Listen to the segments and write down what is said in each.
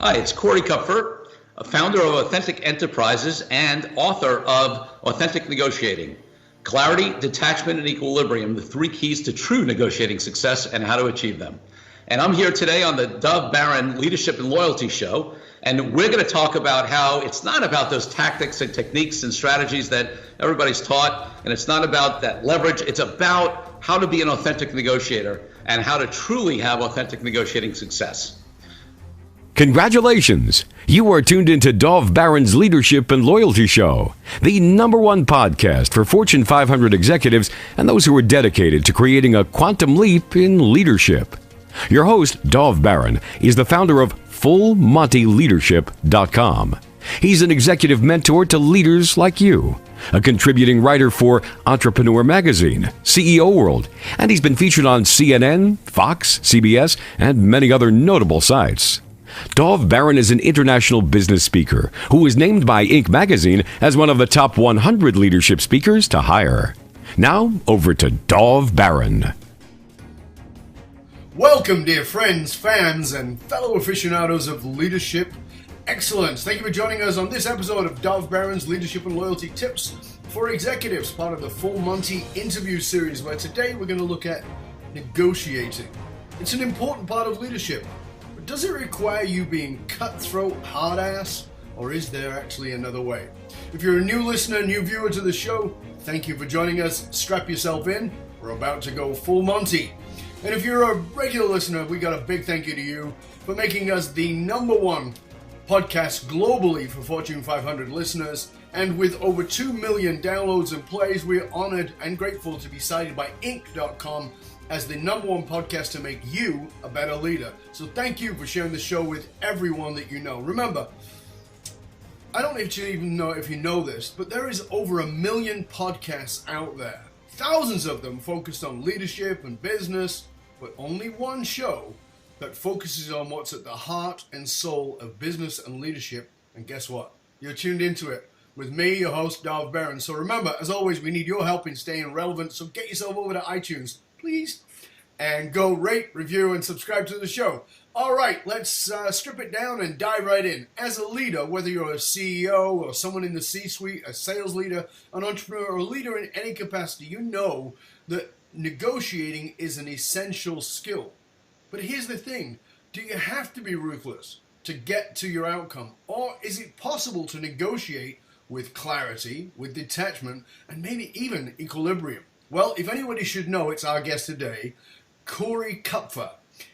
Hi, it's Corey Kupfer, a founder of Authentic Enterprises and author of Authentic Negotiating. Clarity, detachment, and equilibrium, the three keys to true negotiating success and how to achieve them. And I'm here today on the Dov Baron Leadership and Loyalty Show, and we're going to talk about how it's not about those tactics and techniques and strategies that everybody's taught, and it's not about that leverage. It's about how to be an authentic negotiator and how to truly have authentic negotiating success. Congratulations! You are tuned into Dov Baron's Leadership and Loyalty Show, the #1 podcast for Fortune 500 executives and those who are dedicated to creating a quantum leap in leadership. Your host, Dov Baron, is the founder of FullMontyLeadership.com. He's an executive mentor to leaders like you, a contributing writer for Entrepreneur Magazine, CEO World, and he's been featured on CNN, Fox, CBS, and many other notable sites. Dov Baron is an international business speaker who was named by Inc. magazine as one of the top 100 leadership speakers to hire. Now, over to Dov Baron. Welcome, dear friends, fans, and fellow aficionados of leadership excellence. Thank you for joining us on this episode of Dov Baron's Leadership and Loyalty Tips for Executives, part of the Full Monty interview series, where today we're going to look at negotiating. It's an important part of leadership. But does it require you being cutthroat, hard-ass, or is there actually another way? If you're a new listener, new viewer to the show, thank you for joining us. Strap yourself in. We're about to go full Monty. And if you're a regular listener, we got a big thank you to you for making us the #1 podcast globally for Fortune 500 listeners. And with over 2 million downloads and plays, we're honored and grateful to be cited by Inc.com as the #1 podcast to make you a better leader. So thank you for sharing the show with everyone that you know. Remember, I don't even know if you know this, but there is over 1 million podcasts out there. Thousands of them focused on leadership and business, but only one show that focuses on what's at the heart and soul of business and leadership. And guess what? You're tuned into it with me, your host, Dov Baron. So remember, as always, we need your help in staying relevant. So get yourself over to iTunes, please, and go rate, review, and subscribe to the show. All right, let's strip it down and dive right in. As a leader, whether you're a CEO or someone in the C-suite, a sales leader, an entrepreneur, or a leader in any capacity, you know that negotiating is an essential skill. But here's the thing. Do you have to be ruthless to get to your outcome? Or is it possible to negotiate with clarity, with detachment, and maybe even equilibrium? Well, if anybody should know, it's our guest today, Corey Kupfer.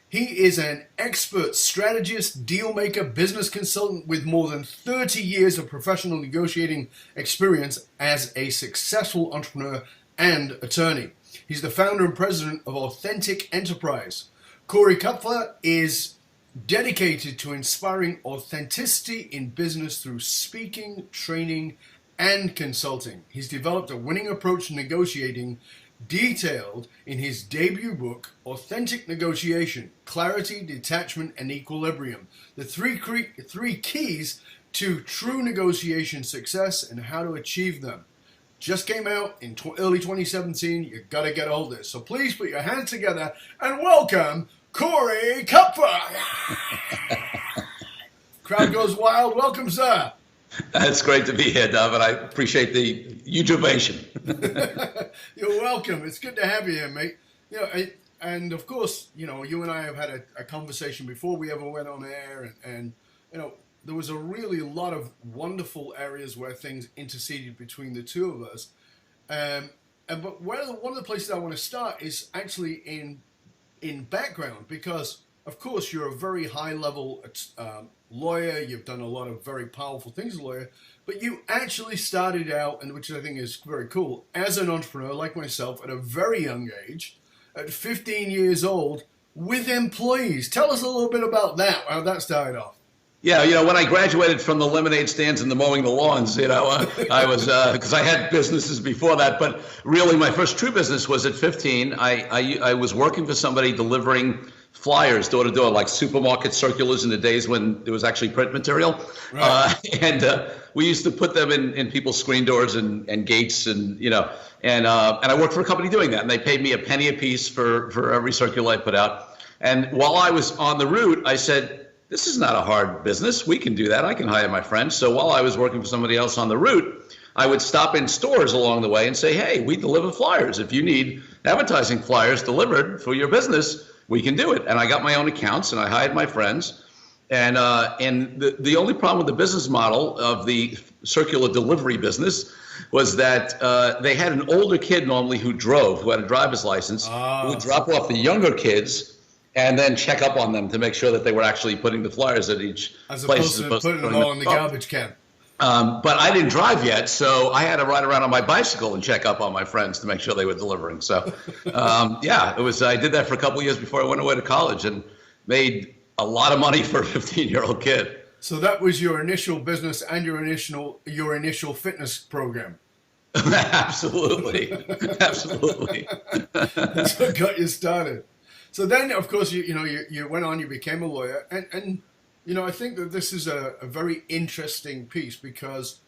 He is an expert strategist, dealmaker, business consultant with more than 30 years of professional negotiating experience as a successful entrepreneur and attorney. He's the founder and president of Authentic Enterprise. Corey Kupfer is dedicated to inspiring authenticity in business through speaking, training, and consulting. He's developed a winning approach to negotiating detailed in his debut book, Authentic Negotiation, Clarity, Detachment, and Equilibrium, the three keys to true negotiation success and how to achieve them. Just came out in early 2017. You got to get a hold of this. So please put your hands together and welcome Corey Kupfer. Crowd goes wild. Welcome, sir. It's great to be here, Dov, and I appreciate the huge ovation. You're welcome. It's good to have you here, mate. You know, and of course, you know, you and I have had a conversation before we ever went on air, and you know, there was a lot of wonderful areas where things interceded between the two of us. But one of the places I want to start is actually in background, because of course you're a very high level lawyer. You've done a lot of very powerful things as a lawyer, but you actually started out, and which I think is very cool, as an entrepreneur like myself at a very young age, at 15 years old, with employees. Tell us a little bit about that, how that started off. Yeah, you know, when I graduated from the lemonade stands and the mowing the lawns, you know, I was, because I had businesses before that, but really my first true business was at 15. I was working for somebody delivering flyers door to door, like supermarket circulars in the days when there was actually print material. Right. And we used to put them in people's screen doors and gates, and you know, and I worked for a company doing that, and they paid me a penny a piece for every circular I put out. And while I was on the route, I said, this is not a hard business. We can do that. I can hire my friends. So while I was working for somebody else on the route, I would stop in stores along the way and say, hey, we deliver flyers. If you need advertising flyers delivered for your business, we can do it. And I got my own accounts and I hired my friends. And the only problem with the business model of the circular delivery business was that they had an older kid normally who drove, who had a driver's license, who would drop off the younger kids and then check up on them to make sure that they were actually putting the flyers at each place. As opposed to putting them all in the garbage can. But I didn't drive yet, so I had to ride around on my bicycle and check up on my friends to make sure they were delivering. So, yeah, it was. I did that for a couple of years before I went away to college and made a lot of money for a 15-year-old kid. So that was your initial business and your initial fitness program. Absolutely, absolutely. That's what got you started. So then, of course, you went on, you became a lawyer, and I think that this is a very interesting piece because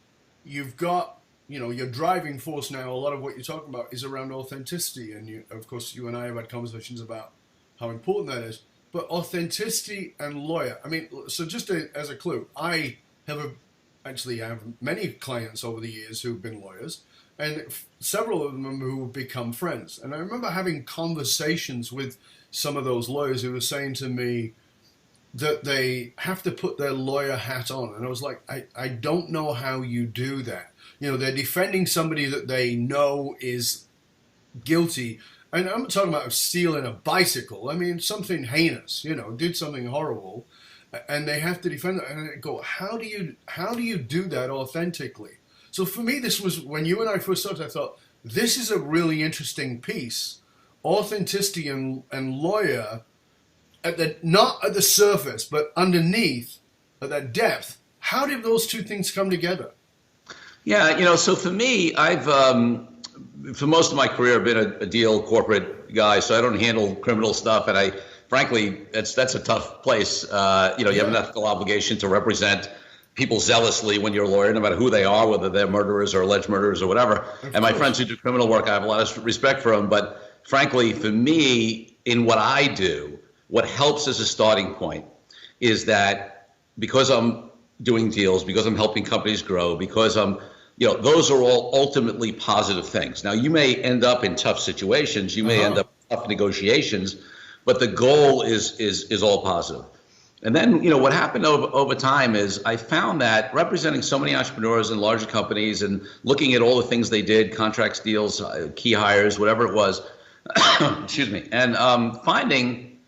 you've got, your driving force now, a lot of what you're talking about is around authenticity. And of course, you and I have had conversations about how important that is. But authenticity and lawyer, so just as a clue, I have many clients over the years who've been lawyers, and several of them who have become friends. And I remember having conversations with some of those lawyers who were saying to me that they have to put their lawyer hat on. And I was like, I don't know how you do that. They're defending somebody that they know is guilty. And I'm talking about stealing a bicycle. Something heinous, did something horrible. And they have to defend it. And I go, how do you do that authentically? So for me, this was, when you and I first started, I thought, this is a really interesting piece. Authenticity and lawyer, not at the surface, but underneath, at that depth. How did those two things come together? Yeah, so for me, I've, for most of my career, been a deal corporate guy, so I don't handle criminal stuff. And frankly, that's a tough place. You have an ethical obligation to represent people zealously when you're a lawyer, no matter who they are, whether they're murderers or alleged murderers or whatever. And my friends who do criminal work, I have a lot of respect for them. But frankly, for me, in what I do, what helps as a starting point is that because I'm doing deals, because I'm helping companies grow, because I'm, those are all ultimately positive things. Now, you may end up in tough situations, you may end up in tough negotiations, but the goal is all positive. And then, what happened over time is I found that representing so many entrepreneurs in larger companies and looking at all the things they did, contracts, deals, key hires, whatever it was, excuse me, and finding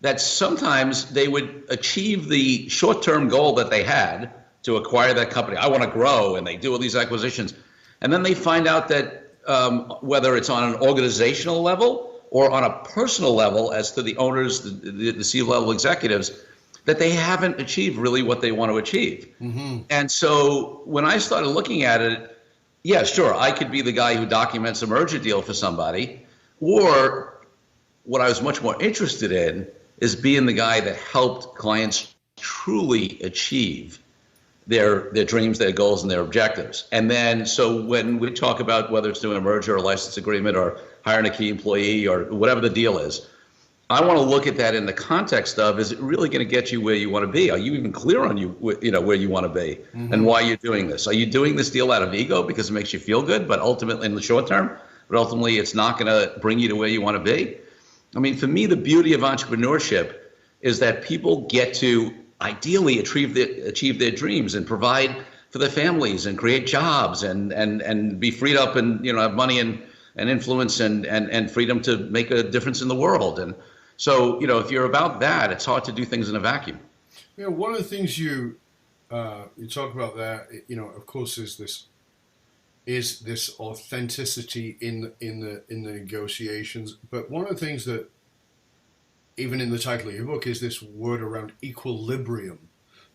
that sometimes they would achieve the short-term goal that they had to acquire that company. I want to grow, and they do all these acquisitions. And then they find out that whether it's on an organizational level or on a personal level as to the owners, the C-level executives, that they haven't achieved really what they want to achieve. Mm-hmm. And so when I started looking at it, yeah, sure, I could be the guy who documents a merger deal for somebody, or what I was much more interested in is being the guy that helped clients truly achieve their dreams, their goals, and their objectives. And then, so when we talk about whether it's doing a merger or a license agreement or hiring a key employee or whatever the deal is, I want to look at that in the context of, is it really going to get you where you want to be? Are you even clear on where you want to be and why you're doing this? Are you doing this deal out of ego because it makes you feel good, but ultimately in the short term, but ultimately it's not going to bring you to where you want to be? For me, the beauty of entrepreneurship is that people get to ideally achieve their dreams and provide for their families and create jobs and be freed up and have money and influence and freedom to make a difference in the world. And so, if you're about that, it's hard to do things in a vacuum. One of the things you talk about there, of course, is this authenticity in the negotiations. But one of the things that, even in the title of your book, is this word around equilibrium.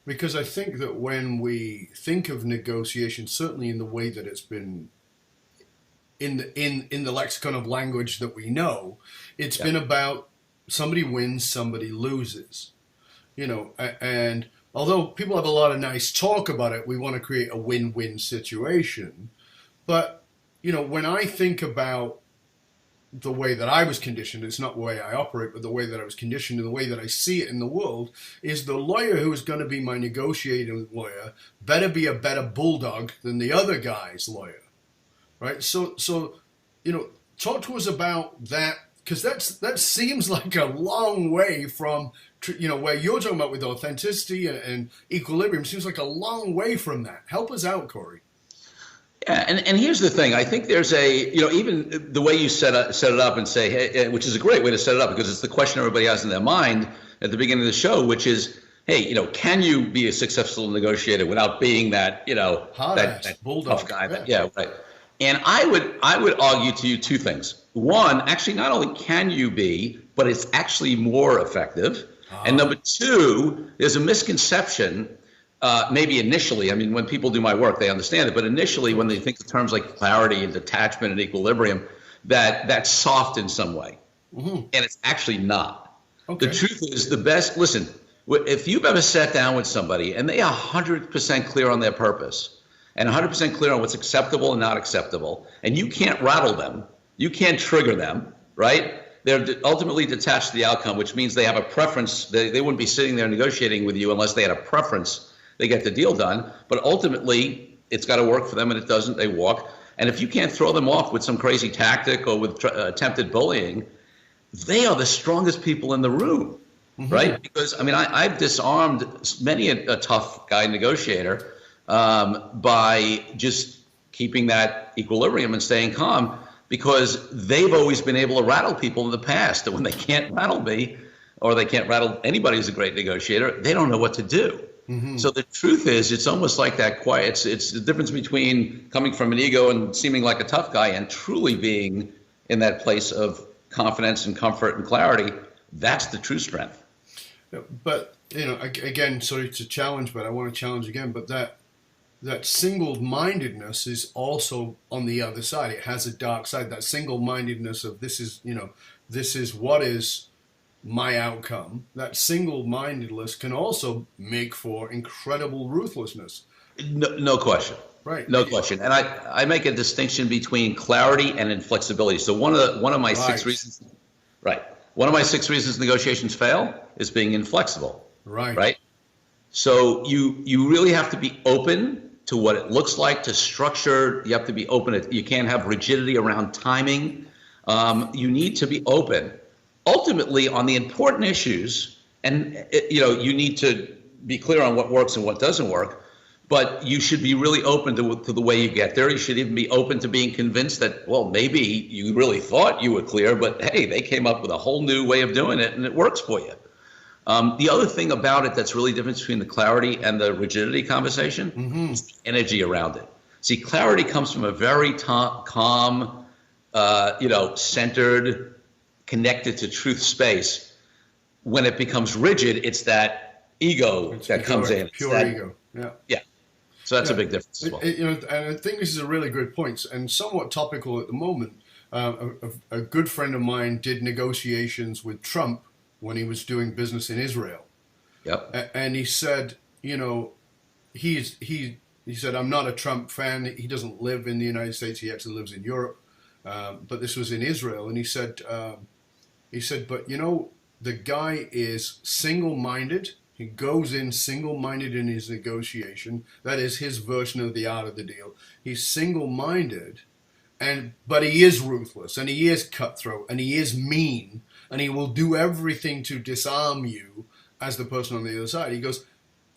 Because I think that when we think of negotiation, certainly in the way that it's been in the lexicon of language that we know, it's been about somebody wins, somebody loses. And although people have a lot of nice talk about it, we want to create a win-win situation. But, when I think about the way that I was conditioned, it's not the way I operate, but the way that I was conditioned and the way that I see it in the world, is the lawyer who is going to be my negotiating lawyer better be a better bulldog than the other guy's lawyer, right? So talk to us about that, because that seems like a long way from, where you're talking about with authenticity and equilibrium, seems like a long way from that. Help us out, Corey. Yeah, and here's the thing. I think there's even the way you set it up and say, hey, which is a great way to set it up, because it's the question everybody has in their mind at the beginning of the show, which is, hey, can you be a successful negotiator without being that, that bulldog tough guy? Yeah, right. And I would argue to you two things. One, actually, not only can you be, but it's actually more effective. And number two, there's a misconception. Maybe initially, I mean, when people do my work, they understand it. But initially, when they think of terms like clarity and detachment and equilibrium, that's soft in some way. Mm-hmm. And it's actually not. Okay. The truth is the best. Listen, if you've ever sat down with somebody and they are 100% clear on their purpose and 100% clear on what's acceptable and not acceptable, and you can't rattle them, you can't trigger them, right? They're ultimately detached to the outcome, which means they have a preference. They wouldn't be sitting there negotiating with you unless they had a preference. They get the deal done, but ultimately it's got to work for them, and it doesn't, they walk. And if you can't throw them off with some crazy tactic or with attempted bullying, they are the strongest people in the room, mm-hmm. right? Because, I mean, I've disarmed many a tough guy negotiator by just keeping that equilibrium and staying calm, because they've always been able to rattle people in the past. And when they can't rattle me, or they can't rattle anybody who's a great negotiator, they don't know what to do. Mm-hmm. So the truth is, it's almost like that quiet. It's the difference between coming from an ego and seeming like a tough guy and truly being in that place of confidence and comfort and clarity. That's the true strength. But, again, sorry to challenge, but I want to challenge again. But that single-mindedness is also on the other side. It has a dark side. That single-mindedness of this is what is my outcome. That single-mindedness can also make for incredible ruthlessness. No question. Right. No question. And I make a distinction between clarity and inflexibility. So one of my 6 reasons, right? One of my 6 reasons negotiations fail is being inflexible. Right. Right. So you really have to be open to what it looks like, to structure. You have to be open. You can't have rigidity around timing. You need to be open. Ultimately, on the important issues, and you need to be clear on what works and what doesn't work, but you should be really open to the way you get there. You should even be open to being convinced that, well, maybe you really thought you were clear, but hey, they came up with a whole new way of doing it and it works for you. The other thing about it that's really different between the clarity and the rigidity conversation mm-hmm. is the energy around it. See, clarity comes from a very calm, centered, connected to truth space. When it becomes rigid, it's that ego that comes in. Pure ego. Yeah. Yeah. So that's a big difference as well. And I think this is a really good point and somewhat topical at the moment. A good friend of mine did negotiations with Trump when he was doing business in Israel. Yep. And he said, he said, I'm not a Trump fan. He doesn't live in the United States. He actually lives in Europe. But this was in Israel. And he said, but the guy is single-minded. He goes in single-minded in his negotiation. That is his version of the art of the deal. He's single-minded, but he is ruthless, and he is cutthroat, and he is mean, and he will do everything to disarm you as the person on the other side. He goes,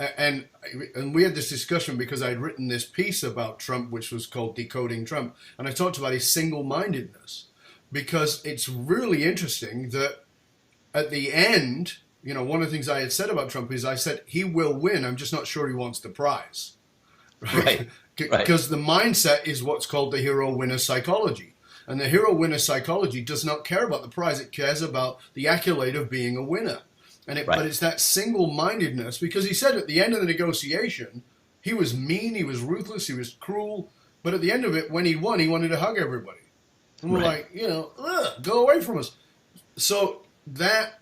and we had this discussion because I'd written this piece about Trump, which was called Decoding Trump, and I talked about his single-mindedness, because it's really interesting that at the end, one of the things I had said about Trump is I said, he will win. I'm just not sure he wants the prize. Right. Because the mindset is what's called the hero-winner psychology. And the hero-winner psychology does not care about the prize. It cares about the accolade of being a winner. But it's that single-mindedness, because he said at the end of the negotiation, he was mean, he was ruthless, he was cruel. But at the end of it, when he won, he wanted to hug everybody. And we're like, go away from us. So that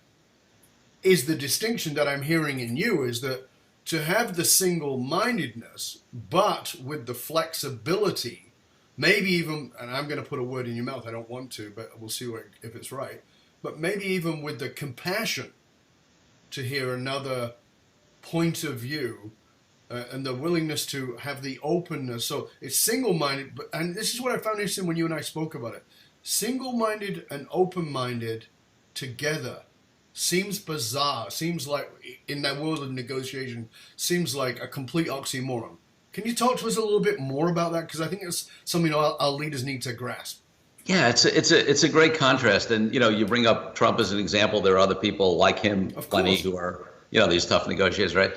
is the distinction that I'm hearing in you, is that to have the single-mindedness, but with the flexibility maybe even, and I'm going to put a word in your mouth, I don't want to, but we'll see if it's right, but maybe even with the compassion to hear another point of view, and the willingness to have the openness. So it's single-minded, and this is what I found interesting when you and I spoke about it. Single-minded and open-minded together seems bizarre, seems like, in that world of negotiation, seems like a complete oxymoron. Can you talk to us a little bit more about that? Because I think it's something our leaders need to grasp. Yeah, it's a great contrast. And, you bring up Trump as an example. There are other people like him, plenty, who are, these tough negotiators, right?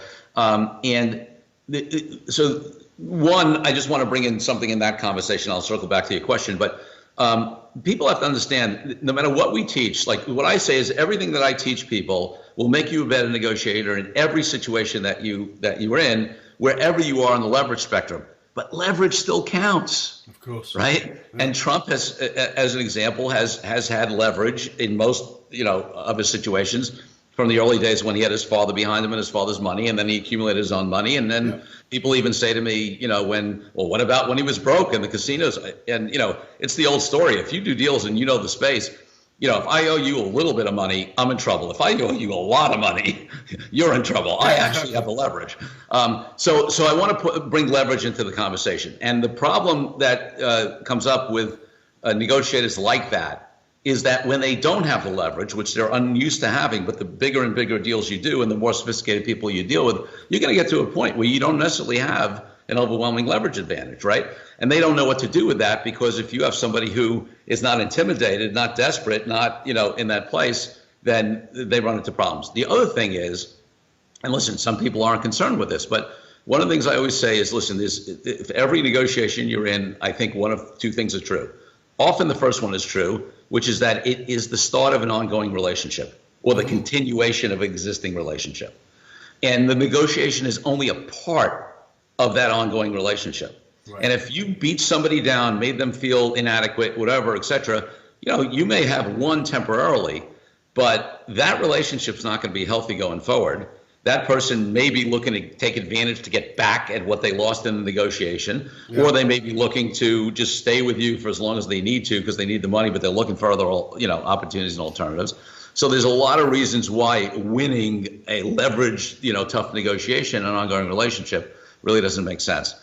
So one, I just want to bring in something in that conversation. I'll circle back to your question, but people have to understand, no matter what we teach, like what I say is everything that I teach people will make you a better negotiator in every situation that you are in, wherever you are on the leverage spectrum. But leverage still counts. Of course. Right? Yeah. And Trump has, as an example, has had leverage in most, of his situations from the early days when he had his father behind him and his father's money, and then he accumulated his own money. And then people even say to me, what about when he was broke in the casinos? And, it's the old story. If you do deals and the space, if I owe you a little bit of money, I'm in trouble. If I owe you a lot of money, you're in trouble. I actually have the leverage. So I want to bring leverage into the conversation. And the problem that comes up with negotiators like that is that when they don't have the leverage, which they're unused to having, but the bigger and bigger deals you do and the more sophisticated people you deal with, you're going to get to a point where you don't necessarily have an overwhelming leverage advantage, right? And they don't know what to do with that, because if you have somebody who is not intimidated, not desperate, not, in that place, then they run into problems. The other thing is, and listen, some people aren't concerned with this, but one of the things I always say is, listen, if every negotiation you're in, I think one of two things are true. Often the first one is true, which is that it is the start of an ongoing relationship or the continuation of an existing relationship. And the negotiation is only a part of that ongoing relationship. Right. And if you beat somebody down, made them feel inadequate, whatever, et cetera, you may have won temporarily, but that relationship's not going to be healthy going forward. That person may be looking to take advantage to get back at what they lost in the negotiation, or they may be looking to just stay with you for as long as they need to because they need the money, but they're looking for other, opportunities and alternatives. So there's a lot of reasons why winning a leveraged, tough negotiation, an ongoing relationship, really doesn't make sense.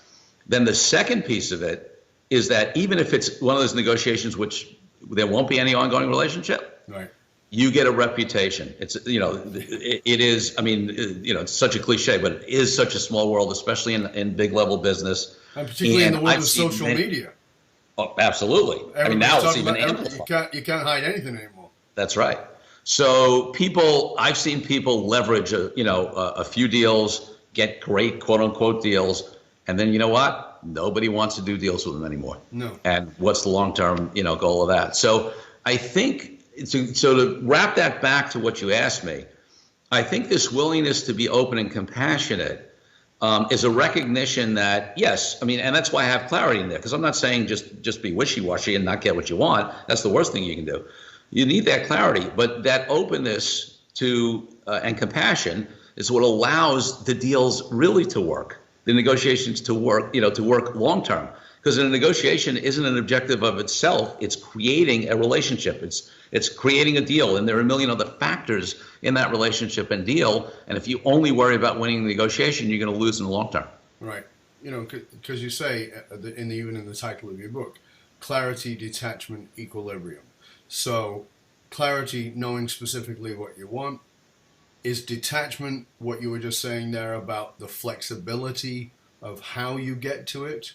Then the second piece of it is that even if it's one of those negotiations which there won't be any ongoing relationship, right, you get a reputation. It's, it is, it's such a cliche, but it is such a small world, especially in big level business. And particularly in the world of social media. Oh, absolutely. Now it's even amplified. You can't hide anything anymore. That's right. So I've seen people leverage, a few deals, get great quote unquote deals. And then, you know what? Nobody wants to do deals with them anymore. No. And what's the long-term, goal of that? So I think, so to wrap that back to what you asked me, I think this willingness to be open and compassionate is a recognition that, yes, and that's why I have clarity in there, because I'm not saying just be wishy-washy and not get what you want. That's the worst thing you can do. You need that clarity, but that openness to and compassion is what allows the deals really to work, the negotiations to work, to work long-term. Because a negotiation isn't an objective of itself. It's creating a relationship. It's creating a deal. And there are a million other factors in that relationship and deal. And if you only worry about winning the negotiation, you're going to lose in the long term. Right. Because you say, even in the title of your book, clarity, detachment, equilibrium. So clarity, knowing specifically what you want. Is detachment what you were just saying there about the flexibility of how you get to it?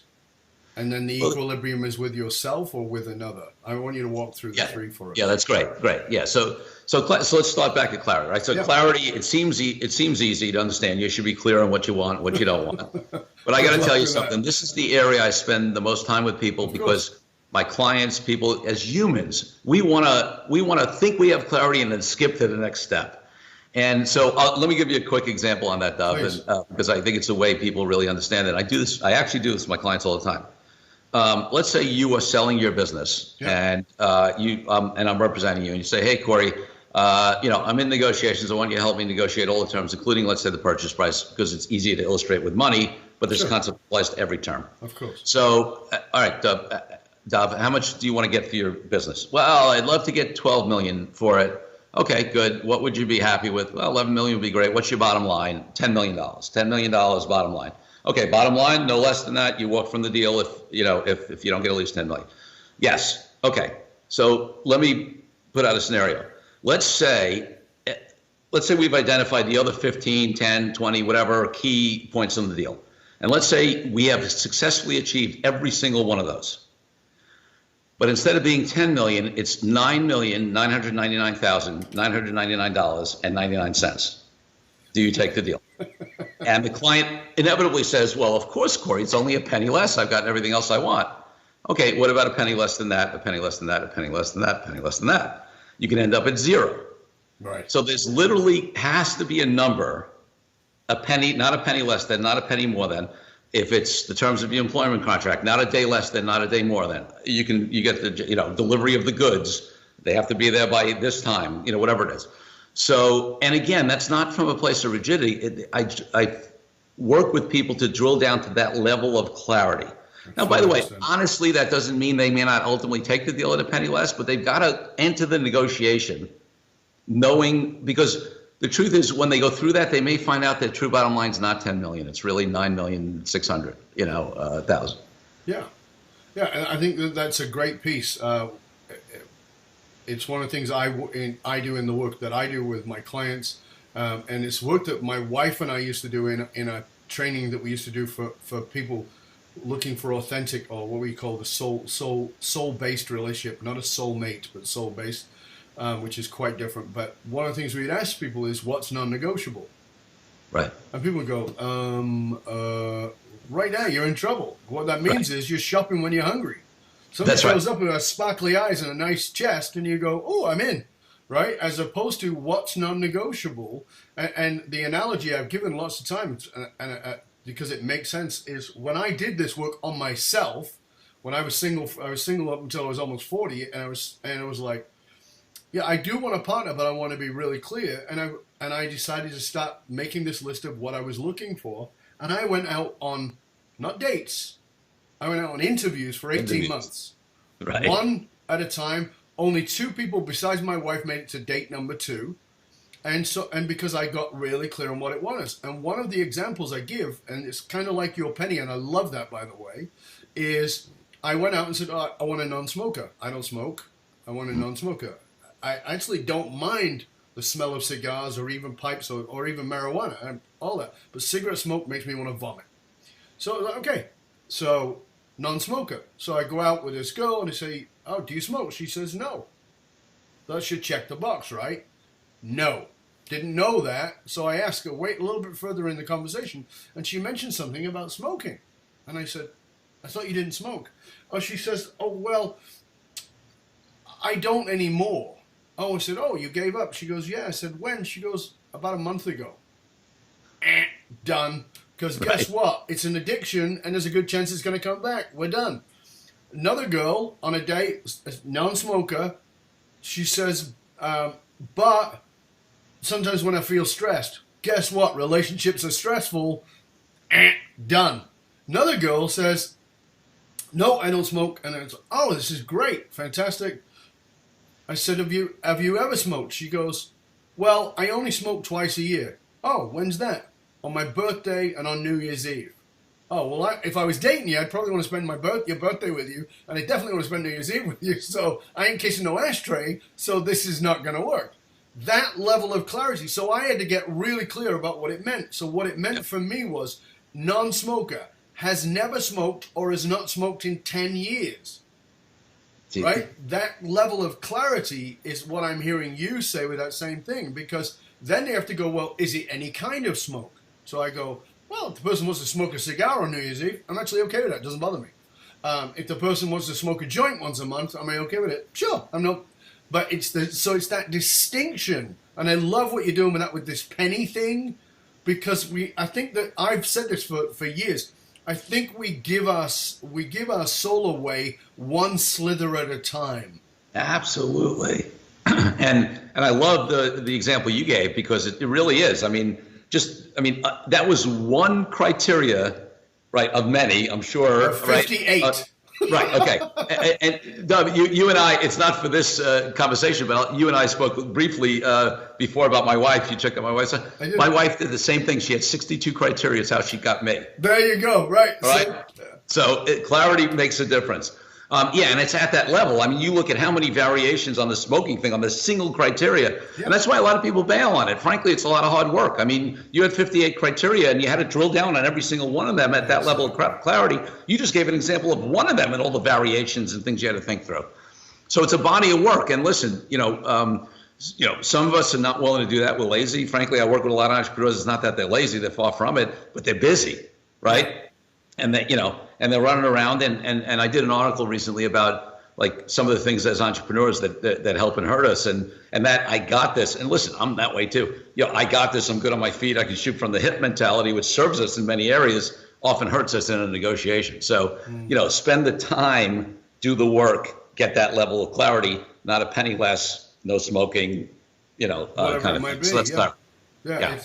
And then the equilibrium is with yourself or with another? I want you to walk through the three for us. Yeah, that's great. Yeah. So let's start back at clarity, right? So clarity, it seems easy to understand. You should be clear on what you want, what you don't want. But I got to tell you something. This is the area I spend the most time with people because my clients, people, as humans, we want to think we have clarity and then skip to the next step. And so let me give you a quick example on that, Dov, because I think it's the way people really understand it. I actually do this with my clients all the time. Let's say you are selling your business and I'm representing you, and you say, hey, Corey, I'm in negotiations. I want you to help me negotiate all the terms, including, let's say, the purchase price, because it's easier to illustrate with money, but this concept applies to every term. Of course. So, all right, Dov, Dov, how much do you want to get for your business? Well, I'd love to get 12 million for it. Okay, good. What would you be happy with? Well, 11 million would be great. What's your bottom line? $10 million. $10 million bottom line. Okay, bottom line, no less than that. You walk from the deal if you don't get at least 10 million. Yes. Okay. So let me put out a scenario. Let's say we've identified the other 15, 10, 20, whatever key points on the deal. And let's say we have successfully achieved every single one of those. But instead of being 10 million, it's $9,999,999.99. Do you take the deal? And the client inevitably says, well, of course, Corey, it's only a penny less. I've got everything else I want. Okay, what about a penny less than that, a penny less than that, a penny less than that, a penny less than that? You can end up at zero. Right. So there's literally has to be a number, a penny, not a penny less than, not a penny more than. If it's the terms of the employment contract, not a day less than, not a day more than. You get the delivery of the goods. They have to be there by this time, whatever it is. So, and again, that's not from a place of rigidity. I work with people to drill down to that level of clarity. Now, by the way, honestly, that doesn't mean they may not ultimately take the deal at a penny less, but they've got to enter the negotiation knowing, because the truth is, when they go through that, they may find out that true bottom line is not 10 million. It's really 9,600,000. Yeah, and I think that's a great piece. It's one of the things I do in the work that I do with my clients, and it's work that my wife and I used to do in a training that we used to do for people looking for authentic, or what we call the soul-based relationship, not a soulmate, but soul-based. Which is quite different. But one of the things we'd ask people is, what's non-negotiable? Right. And people would go, right now you're in trouble. What that means is you're shopping when you're hungry. Somebody shows up with sparkly eyes and a nice chest, and you go, oh, I'm in. Right? As opposed to what's non-negotiable. And the analogy I've given lots of times, because it makes sense, is when I did this work on myself, when I was single up until I was almost 40, and I was like, yeah, I do want a partner, but I want to be really clear. And I decided to start making this list of what I was looking for. And I went out on, not dates, I went out on interviews for 18 months. Right. One at a time. Only 2 people besides my wife made it to date number 2. And because I got really clear on what it was. And one of the examples I give, and it's kind of like your penny, and I love that, by the way, is I went out and said, oh, I want a non-smoker. I don't smoke. I want a non-smoker. I actually don't mind the smell of cigars or even pipes or even marijuana and all that. But cigarette smoke makes me want to vomit. So, okay. So, non-smoker. So I go out with this girl and I say, oh, do you smoke? She says, no. That should check the box, right? No. Didn't know that. So I asked her, wait a little bit further in the conversation. And she mentioned something about smoking. And I said, I thought you didn't smoke. Oh, she says, oh, well, I don't anymore. Oh, I said, oh, you gave up? She goes, yeah. I said, when? She goes, about a month ago. Done. Because guess what? It's an addiction, and there's a good chance it's going to come back. We're done. Another girl on a date, a non-smoker, she says, but sometimes when I feel stressed, guess what? Relationships are stressful. Done. Another girl says, no, I don't smoke. And it's, oh, this is great. Fantastic. I said, have you ever smoked? She goes, well, I only smoke twice a year. Oh, when's that? On my birthday and on New Year's Eve. Oh, well, if I was dating you, I'd probably want to spend your birthday with you, and I definitely want to spend New Year's Eve with you, so I ain't kissing no ashtray, so this is not going to work. That level of clarity. So I had to get really clear about what it meant. So what it meant for me was non-smoker, has never smoked or has not smoked in 10 years. Right? That level of clarity is what I'm hearing you say with that same thing, because then they have to go, well, is it any kind of smoke? So I go, well, if the person wants to smoke a cigar on New Year's Eve, I'm actually okay with that. It doesn't bother me. If the person wants to smoke a joint once a month, am I okay with it? Sure, I'm not. But it's that distinction, and I love what you're doing with that, with this penny thing, because I think that I've said this for years. I think we give our soul away one slither at a time. Absolutely. And I love the example you gave, because it really is. that was one criteria, right, of many, I'm sure. 58. Right? Right. Okay. And Dov, you and I, it's not for this conversation, but you and I spoke briefly before about my wife. You checked out my wife. My wife did the same thing. She had 62 criteria. Is how she got me. There you go. Right. All right. So clarity makes a difference. Yeah, and it's at that level. I mean, you look at how many variations on the smoking thing, on the single criteria, and that's why a lot of people bail on it. Frankly, it's a lot of hard work. I mean, you had 58 criteria, and you had to drill down on every single one of them at that level of clarity. You just gave an example of one of them and all the variations and things you had to think through. So it's a body of work. And listen, some of us are not willing to do that. We're lazy. Frankly, I work with a lot of entrepreneurs. It's not that they're lazy; they're far from it, but they're busy, right? And they, and they're running around. And I did an article recently about like some of the things as entrepreneurs that help and hurt us. And that I got this. And listen, I'm that way too. I got this. I'm good on my feet. I can shoot from the hip mentality, which serves us in many areas, often hurts us in a negotiation. So, spend the time, do the work, get that level of clarity, not a penny less, no smoking, kind of thing. So that's clarity. Yeah.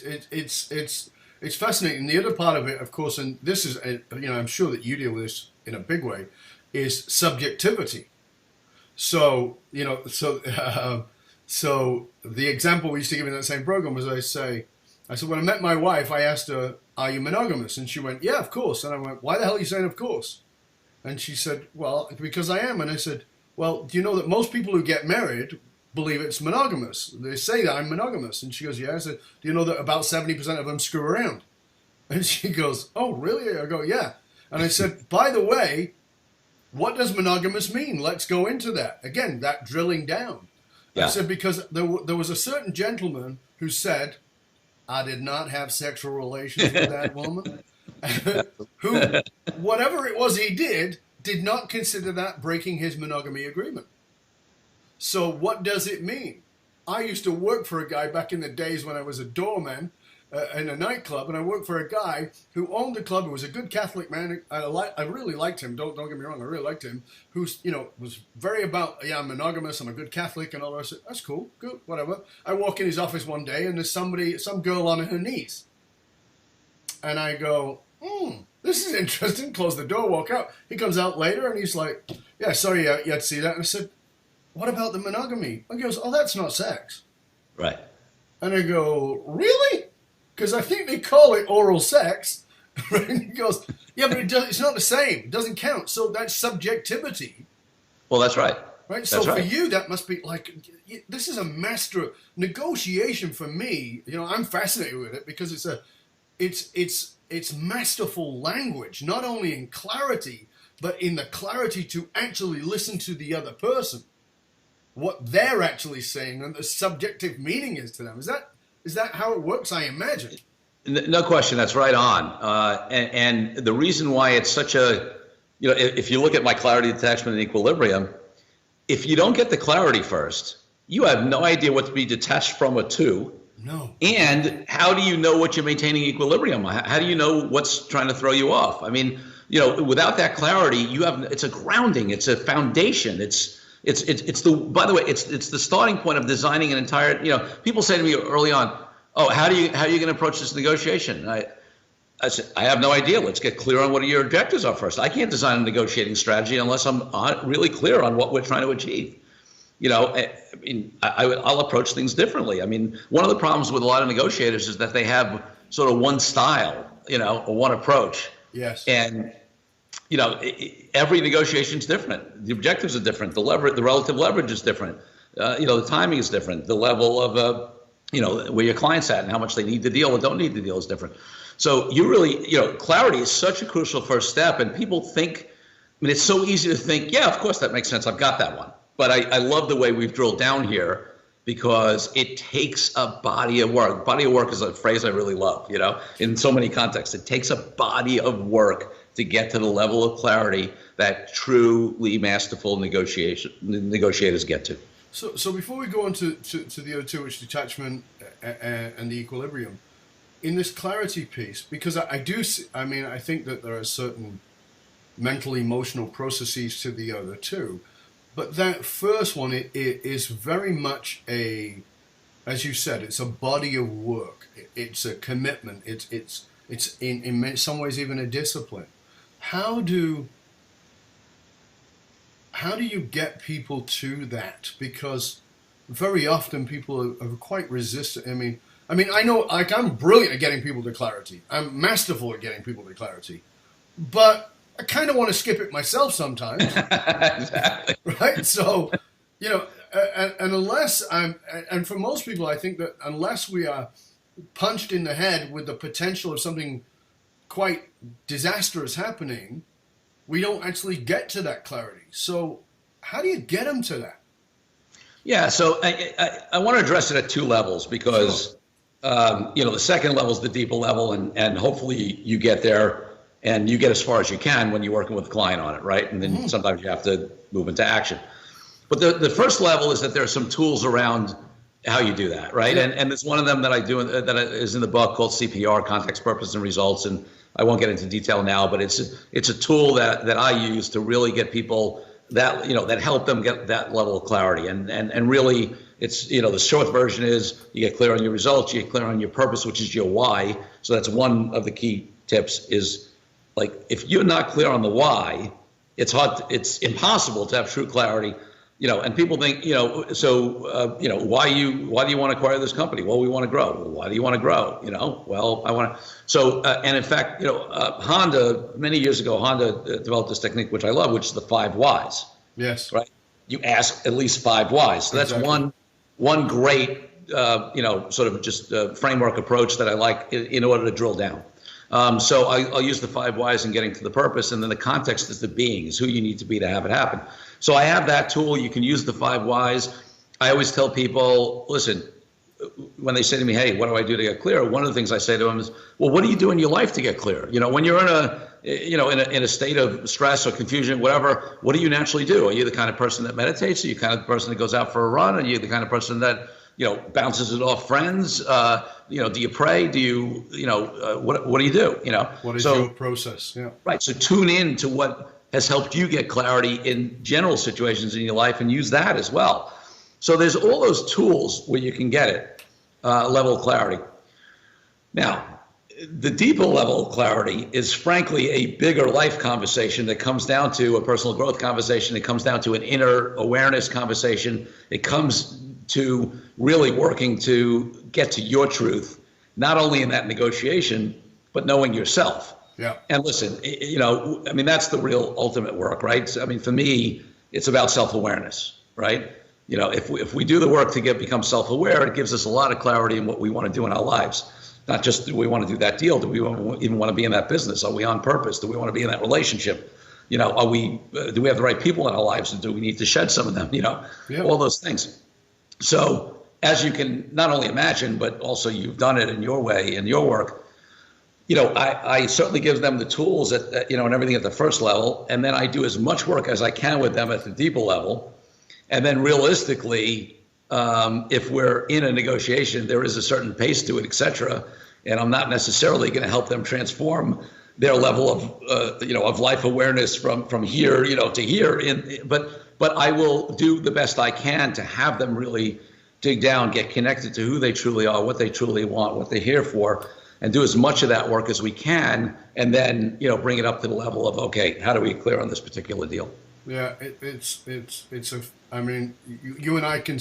It's fascinating. The other part of it, of course, and this is, I'm sure that you deal with this in a big way, is subjectivity. So, so the example we used to give in that same program was I said, when I met my wife, I asked her, "Are you monogamous?" And she went, "Yeah, of course." And I went, "Why the hell are you saying of course?" And she said, "Well, because I am." And I said, "Well, do you know that most people who get married believe it's monogamous? They say that I'm monogamous." And she goes, "Yeah." I said, "Do you know that about 70% of them screw around?" And she goes, "Oh, really?" I go, "Yeah." And I said, "By the way, what does monogamous mean? Let's go into that." Again, that drilling down. Yeah. I said, because there was a certain gentleman who said, "I did not have sexual relations with that woman," who, whatever it was he did not consider that breaking his monogamy agreement. So what does it mean? I used to work for a guy back in the days when I was a doorman in a nightclub, and I worked for a guy who owned the club, who was a good Catholic man. I really liked him. Don't get me wrong, I really liked him. Who's was very about, I'm monogamous, I'm a good Catholic, and all that. I said, "That's cool, good, whatever." I walk in his office one day, and there's some girl on her knees, and I go, "This is interesting." Close the door, walk out. He comes out later, and he's like, "Yeah, sorry, you had to see that." And I said, "What about the monogamy?" And he goes, "Oh, that's not sex." Right. And I go, "Really? Because I think they call it oral sex." And he goes, "Yeah, but it's not the same. It doesn't count." So that's subjectivity. Well, that's right. Right. So for you, that must be like, this is a master negotiation for me. I'm fascinated with it because it's masterful language, not only in clarity, but in the clarity to actually listen to the other person, what they're actually saying, and the subjective meaning is to them. Is that how it works? I imagine. No question, that's right on. And the reason why it's such a, if you look at my clarity, detachment, and equilibrium, if you don't get the clarity first, you have no idea what to be detached from or to. No. And how do you know what you're maintaining equilibrium? How do you know what's trying to throw you off? I mean, without that clarity, it's a grounding, it's a foundation, by the way, it's the starting point of designing an entire, people say to me early on, "Oh, how are you going to approach this negotiation?" And I said, "I have no idea. Let's get clear on what your objectives are first. I can't design a negotiating strategy unless I'm really clear on what we're trying to achieve." I'll approach things differently. I mean, one of the problems with a lot of negotiators is that they have sort of one style, or one approach. Yes. And every negotiation is different. The objectives are different. The relative leverage is different. The timing is different. The level of, where your client's at and how much they need the deal or don't need the deal is different. So you really, clarity is such a crucial first step. And people think, it's so easy to think, yeah, of course that makes sense. I've got that one. But I love the way we've drilled down here because it takes a body of work. Body of work is a phrase I really love, in so many contexts. It takes a body of work to get to the level of clarity that truly masterful negotiators get to. So before we go on to the other two, which is detachment and the equilibrium, in this clarity piece, because I think that there are certain mental, emotional processes to the other two, but that first one it is very much as you said, it's a body of work. It's a commitment. It's in some ways even a discipline. How do how do you get people to that? Because very often people are quite resistant. I know, like, I'm brilliant at getting people to clarity. I'm masterful at getting people to clarity. But I kind of want to skip it myself sometimes. Exactly. Right? So, and and for most people, I think that unless we are punched in the head with the potential of something quite disastrous happening, we don't actually get to that clarity. So how do you get them to that? Yeah, so I want to address it at two levels because, the second level is the deeper level, and hopefully you get there and you get as far as you can when you're working with a client on it, right? And then sometimes you have to move into action. But the first level is that there are some tools around how you do that, right? Yeah. And it's one of them that I do that is in the book called CPR, Context, Purpose, and Results. And I won't get into detail now, but it's a tool that I use to really get people that help them get that level of clarity. And really, it's, the short version is you get clear on your results, you get clear on your purpose, which is your why. So that's one of the key tips is, like, if you're not clear on the why, it's impossible to have true clarity. And people think, why do you want to acquire this company? Well, we want to grow. Well, why do you want to grow? Well, I want to. So, and in fact, Honda, many years ago, developed this technique, which I love, which is the 5 whys. Yes. Right. You ask at least 5 whys. So that's exactly. one great, sort of just framework approach that I like in order to drill down. So I'll use the 5 whys in getting to the purpose, and then the context is the being, is who you need to be to have it happen. So I have that tool. You can use the 5 whys. I always tell people, listen, when they say to me, hey, what do I do to get clear? One of the things I say to them is, well, what do you do in your life to get clear? When you're in a state of stress or confusion, whatever, what do you naturally do? Are you the kind of person that meditates? Are you the kind of person that goes out for a run? Are you the kind of person that, bounces it off friends? Do you pray? Do you, what do you do? What is your process? Yeah. Right. So tune in to what has helped you get clarity in general situations in your life and use that as well. So there's all those tools where you can get it, level of clarity. Now, the deeper level of clarity is frankly a bigger life conversation that comes down to a personal growth conversation. It comes down to an inner awareness conversation. It comes to really working to get to your truth, not only in that negotiation, but knowing yourself. Yeah. And listen, that's the real ultimate work, right? So, for me, it's about self-awareness, right? If we do the work to become self-aware, it gives us a lot of clarity in what we want to do in our lives. Not just do we want to do that deal, do we even want to be in that business? Are we on purpose? Do we want to be in that relationship? Do we have the right people in our lives, and do we need to shed some of them? All those things. So as you can not only imagine, but also you've done it in your way, in your work, I certainly give them the tools and everything at the first level. And then I do as much work as I can with them at the deeper level. And then realistically, if we're in a negotiation, there is a certain pace to it, et cetera. And I'm not necessarily going to help them transform their level of life awareness from here, to here. But I will do the best I can to have them really dig down, get connected to who they truly are, what they truly want, what they're here for, and do as much of that work as we can, and then bring it up to the level of, okay, how do we clear on this particular deal? Yeah, you and I could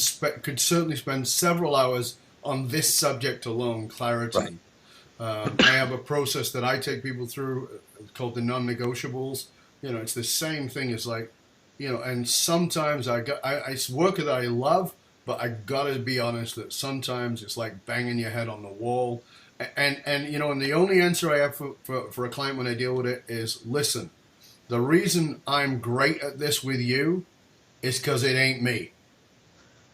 certainly spend several hours on this subject alone, clarity. Right. I have a process that I take people through called the non-negotiables. It's the same thing as and sometimes it's work that I love, but I gotta be honest that sometimes it's like banging your head on the wall. And the only answer I have for a client when I deal with it is, listen, the reason I'm great at this with you is because it ain't me.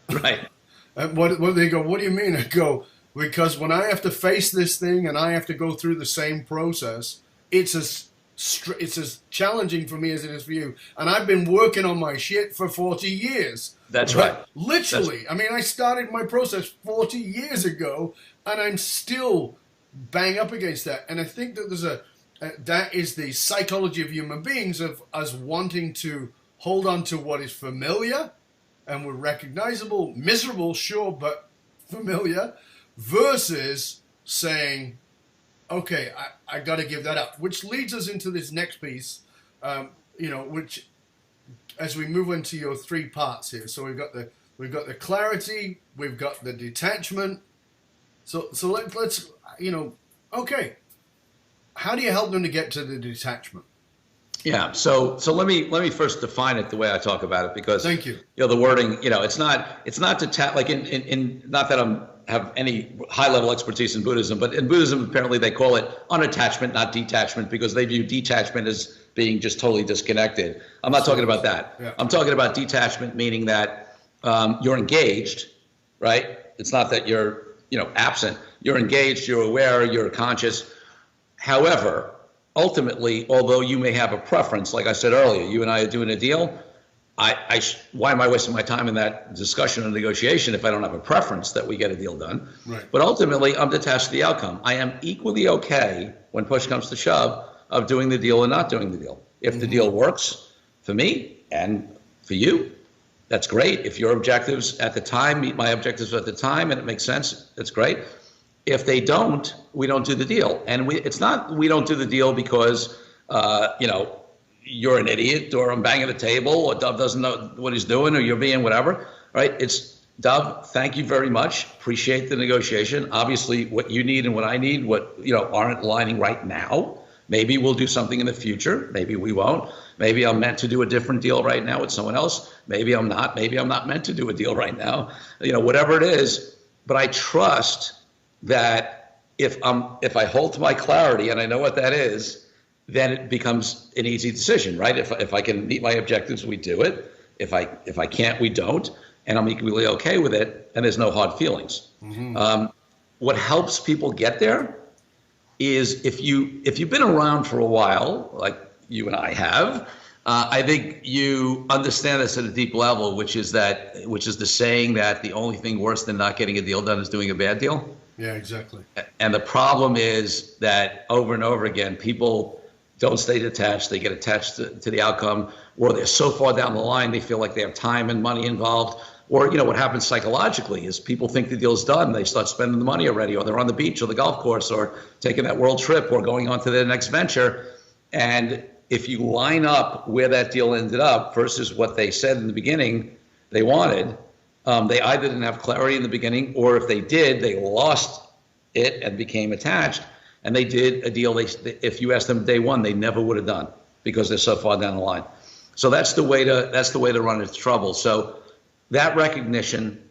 Right. And what they go, what do you mean? I go, because when I have to face this thing and I have to go through the same process, it's as challenging for me as it is for you. And I've been working on my shit for 40 years. That's right. Literally. I started my process 40 years ago, and I'm still bang up against that. And I think that that is the psychology of human beings, of us wanting to hold on to what is familiar and we're recognizable, miserable, sure, but familiar, versus saying, okay, I got to give that up, which leads us into this next piece, which as we move into your three parts here. So we've got the clarity, we've got the detachment. So let's okay. How do you help them to get to the detachment? Yeah. So let me first define it the way I talk about it, because thank you. The wording, it's not like in not that I'm have any high level expertise in Buddhism, but in Buddhism apparently they call it unattachment, not detachment, because they view detachment as being just totally disconnected. I'm not talking about that. Yeah. I'm talking about detachment, meaning that you're engaged, right? It's not that you're absent. You're engaged. You're aware. You're conscious. However, ultimately, although you may have a preference, like I said earlier, you and I are doing a deal. Why am I wasting my time in that discussion and negotiation if I don't have a preference that we get a deal done? Right. But ultimately, I'm detached to the outcome. I am equally okay when push comes to shove of doing the deal and not doing the deal. If the deal works for me and for you, that's great. If your objectives at the time meet my objectives at the time and it makes sense, that's great. If they don't, we don't do the deal. And it's not we don't do the deal because, you're an idiot or I'm banging the table or Dov doesn't know what he's doing or you're being whatever, right? It's Dov, thank you very much. Appreciate the negotiation. Obviously, what you need and what I need, aren't aligning right now. Maybe we'll do something in the future. Maybe we won't. Maybe I'm meant to do a different deal right now with someone else. Maybe I'm not. Maybe I'm not meant to do a deal right now. Whatever it is. But I trust that if I hold to my clarity and I know what that is, then it becomes an easy decision, right? If I can meet my objectives, we do it. If I can't, we don't. And I'm equally okay with it. And there's no hard feelings. What helps people get there is if you've been around for a while, like you and I have, I think you understand this at a deep level, which is the saying that the only thing worse than not getting a deal done is doing a bad deal. Yeah, exactly. And the problem is that over and over again, people don't stay detached. They get attached to the outcome, or they're so far down the line, they feel like they have time and money involved. Or, what happens psychologically is people think the deal's done. They start spending the money already, or they're on the beach or the golf course or taking that world trip or going on to their next venture. And if you line up where that deal ended up versus what they said in the beginning they wanted, they either didn't have clarity in the beginning, or if they did, they lost it and became attached. And they did a deal if you asked them day one, they never would have done because they're so far down the line. So that's the way to run into trouble. So that recognition,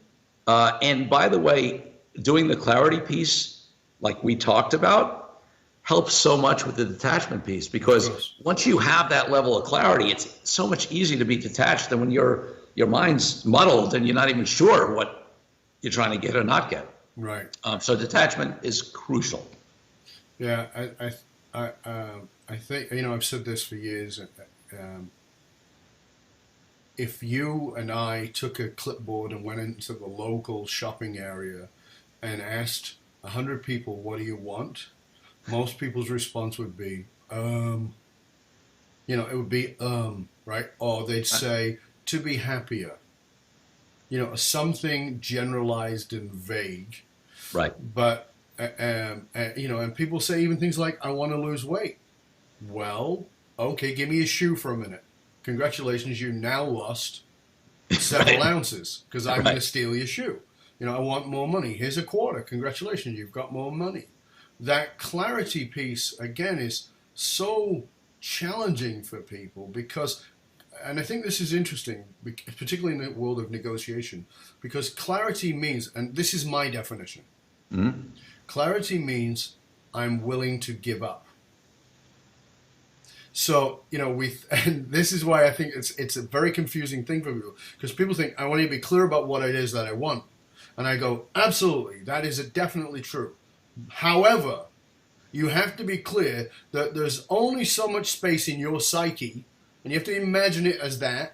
and by the way, doing the clarity piece, like we talked about, helps so much with the detachment piece, because once you have that level of clarity, it's so much easier to be detached than when your mind's muddled and you're not even sure what you're trying to get or not get. Right. So detachment is crucial. Yeah, I think, I've said this for years. If you and I took a clipboard and went into the local shopping area and asked 100 people, what do you want? Most people's response would be, it would be, right? Or they'd say, to be happier. Something generalized and vague. Right. But, and people say even things like, I want to lose weight. Well, okay, give me a shoe for a minute. Congratulations, you now lost several ounces because I'm going to steal your shoe. I want more money. Here's a quarter. Congratulations, you've got more money. That clarity piece, again, is so challenging for people because, and I think this is interesting, particularly in the world of negotiation, because clarity means, and this is my definition, clarity means I'm willing to give up. So, and this is why I think it's a very confusing thing for people, because people think, I want you to be clear about what it is that I want. And I go, absolutely, that is definitely true. However, you have to be clear that there's only so much space in your psyche, and you have to imagine it as that,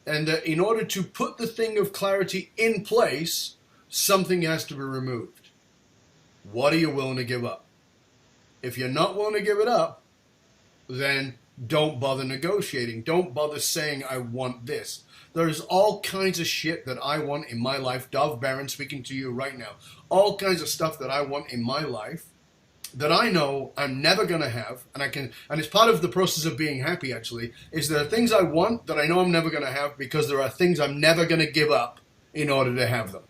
and that in order to put the thing of clarity in place, something has to be removed. What are you willing to give up? If you're not willing to give it up, then don't bother negotiating. Don't bother saying, I want this. There's all kinds of shit that I want in my life. Dov Baron speaking to you right now. All kinds of stuff that I want in my life that I know I'm never going to have, and it's part of the process of being happy, actually, is there are things I want that I know I'm never going to have because there are things I'm never going to give up in order to have them.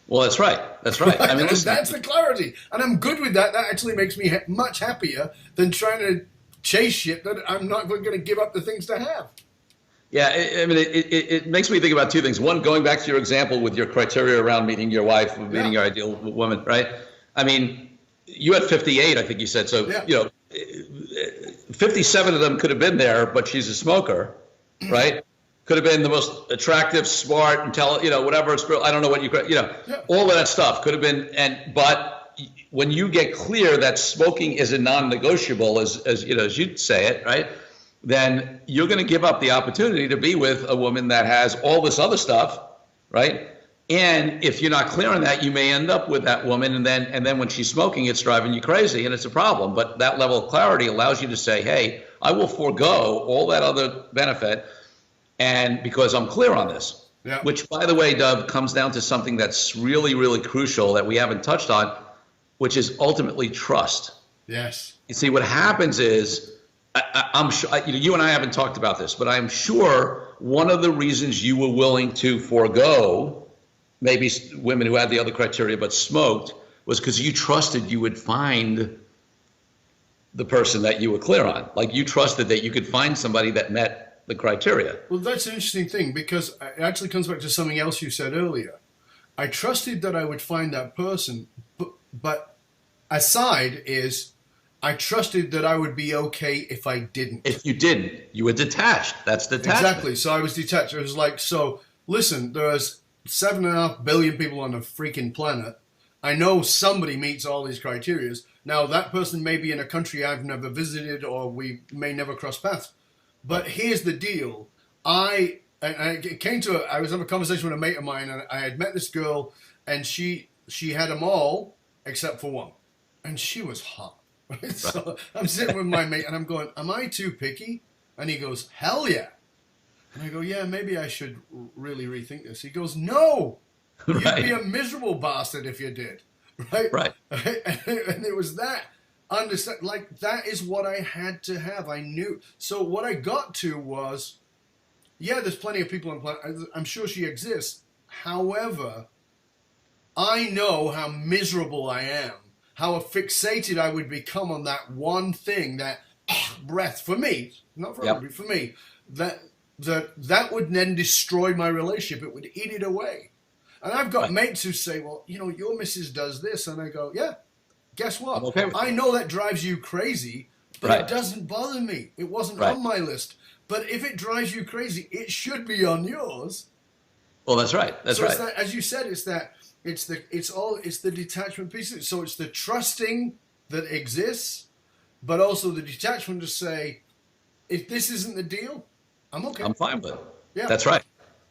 Well, that's right. That's right. I mean, listen, that's the clarity. And I'm good with that. That actually makes me much happier than trying to chase shit that I'm not going to give up the things to have. Yeah, it makes me think about two things. One, going back to your example with your criteria around meeting your wife, meeting your ideal woman, right? I mean, you had 58, I think you said. So, 57 of them could have been there, but she's a smoker, right? Could have been the most attractive, smart, whatever. I don't know what all of that stuff could have been. But when you get clear that smoking is a non-negotiable, as you'd say it, right? Then you're going to give up the opportunity to be with a woman that has all this other stuff, right? And if you're not clear on that, you may end up with that woman, and then when she's smoking, it's driving you crazy, and it's a problem. But that level of clarity allows you to say, hey, I will forego all that other benefit, and because I'm clear on this. Yeah. Which, by the way, Dov, comes down to something that's really, really crucial that we haven't touched on, which is ultimately trust. Yes. You see, what happens is, I'm sure you and I haven't talked about this, but I'm sure one of the reasons you were willing to forego maybe women who had the other criteria but smoked was because you trusted you would find the person that you were clear on. Like, you trusted that you could find somebody that met the criteria. Well, that's an interesting thing, because it actually comes back to something else you said earlier. I trusted that I would find that person, but aside is, I trusted that I would be okay if I didn't. If you didn't, you were detached. That's detachment. Exactly. So I was detached. It was like, so listen, there's 7.5 billion people on the freaking planet. I know somebody meets all these criteria. Now, that person may be in a country I've never visited, or we may never cross paths. But here's the deal. I was having a conversation with a mate of mine, and I had met this girl, and she had them all except for one. And she was hot. Right? So I'm sitting with my mate and I'm going, am I too picky? And he goes, hell yeah. And I go, yeah, maybe I should really rethink this. He goes, no, you'd be a miserable bastard if you did. Right. And it was that understand, like, that is what I had to have. I knew. So what I got to was, yeah, there's plenty of people on the planet. I'm sure she exists. However, I know how miserable I am. How fixated I would become on that one thing, that breath, for me, not for everybody, for me, that would then destroy my relationship. It would eat it away. And I've got mates who say, well, your missus does this. And I go, yeah, guess what? I'm okay with I know that drives you crazy, but it doesn't bother me. It wasn't on my list. But if it drives you crazy, it should be on yours. Well, that's right. That's right. It's that, as you said, it's the detachment piece. So it's the trusting that exists, but also the detachment to say, if this isn't the deal, I'm okay. I'm fine with it. Yeah, that's right.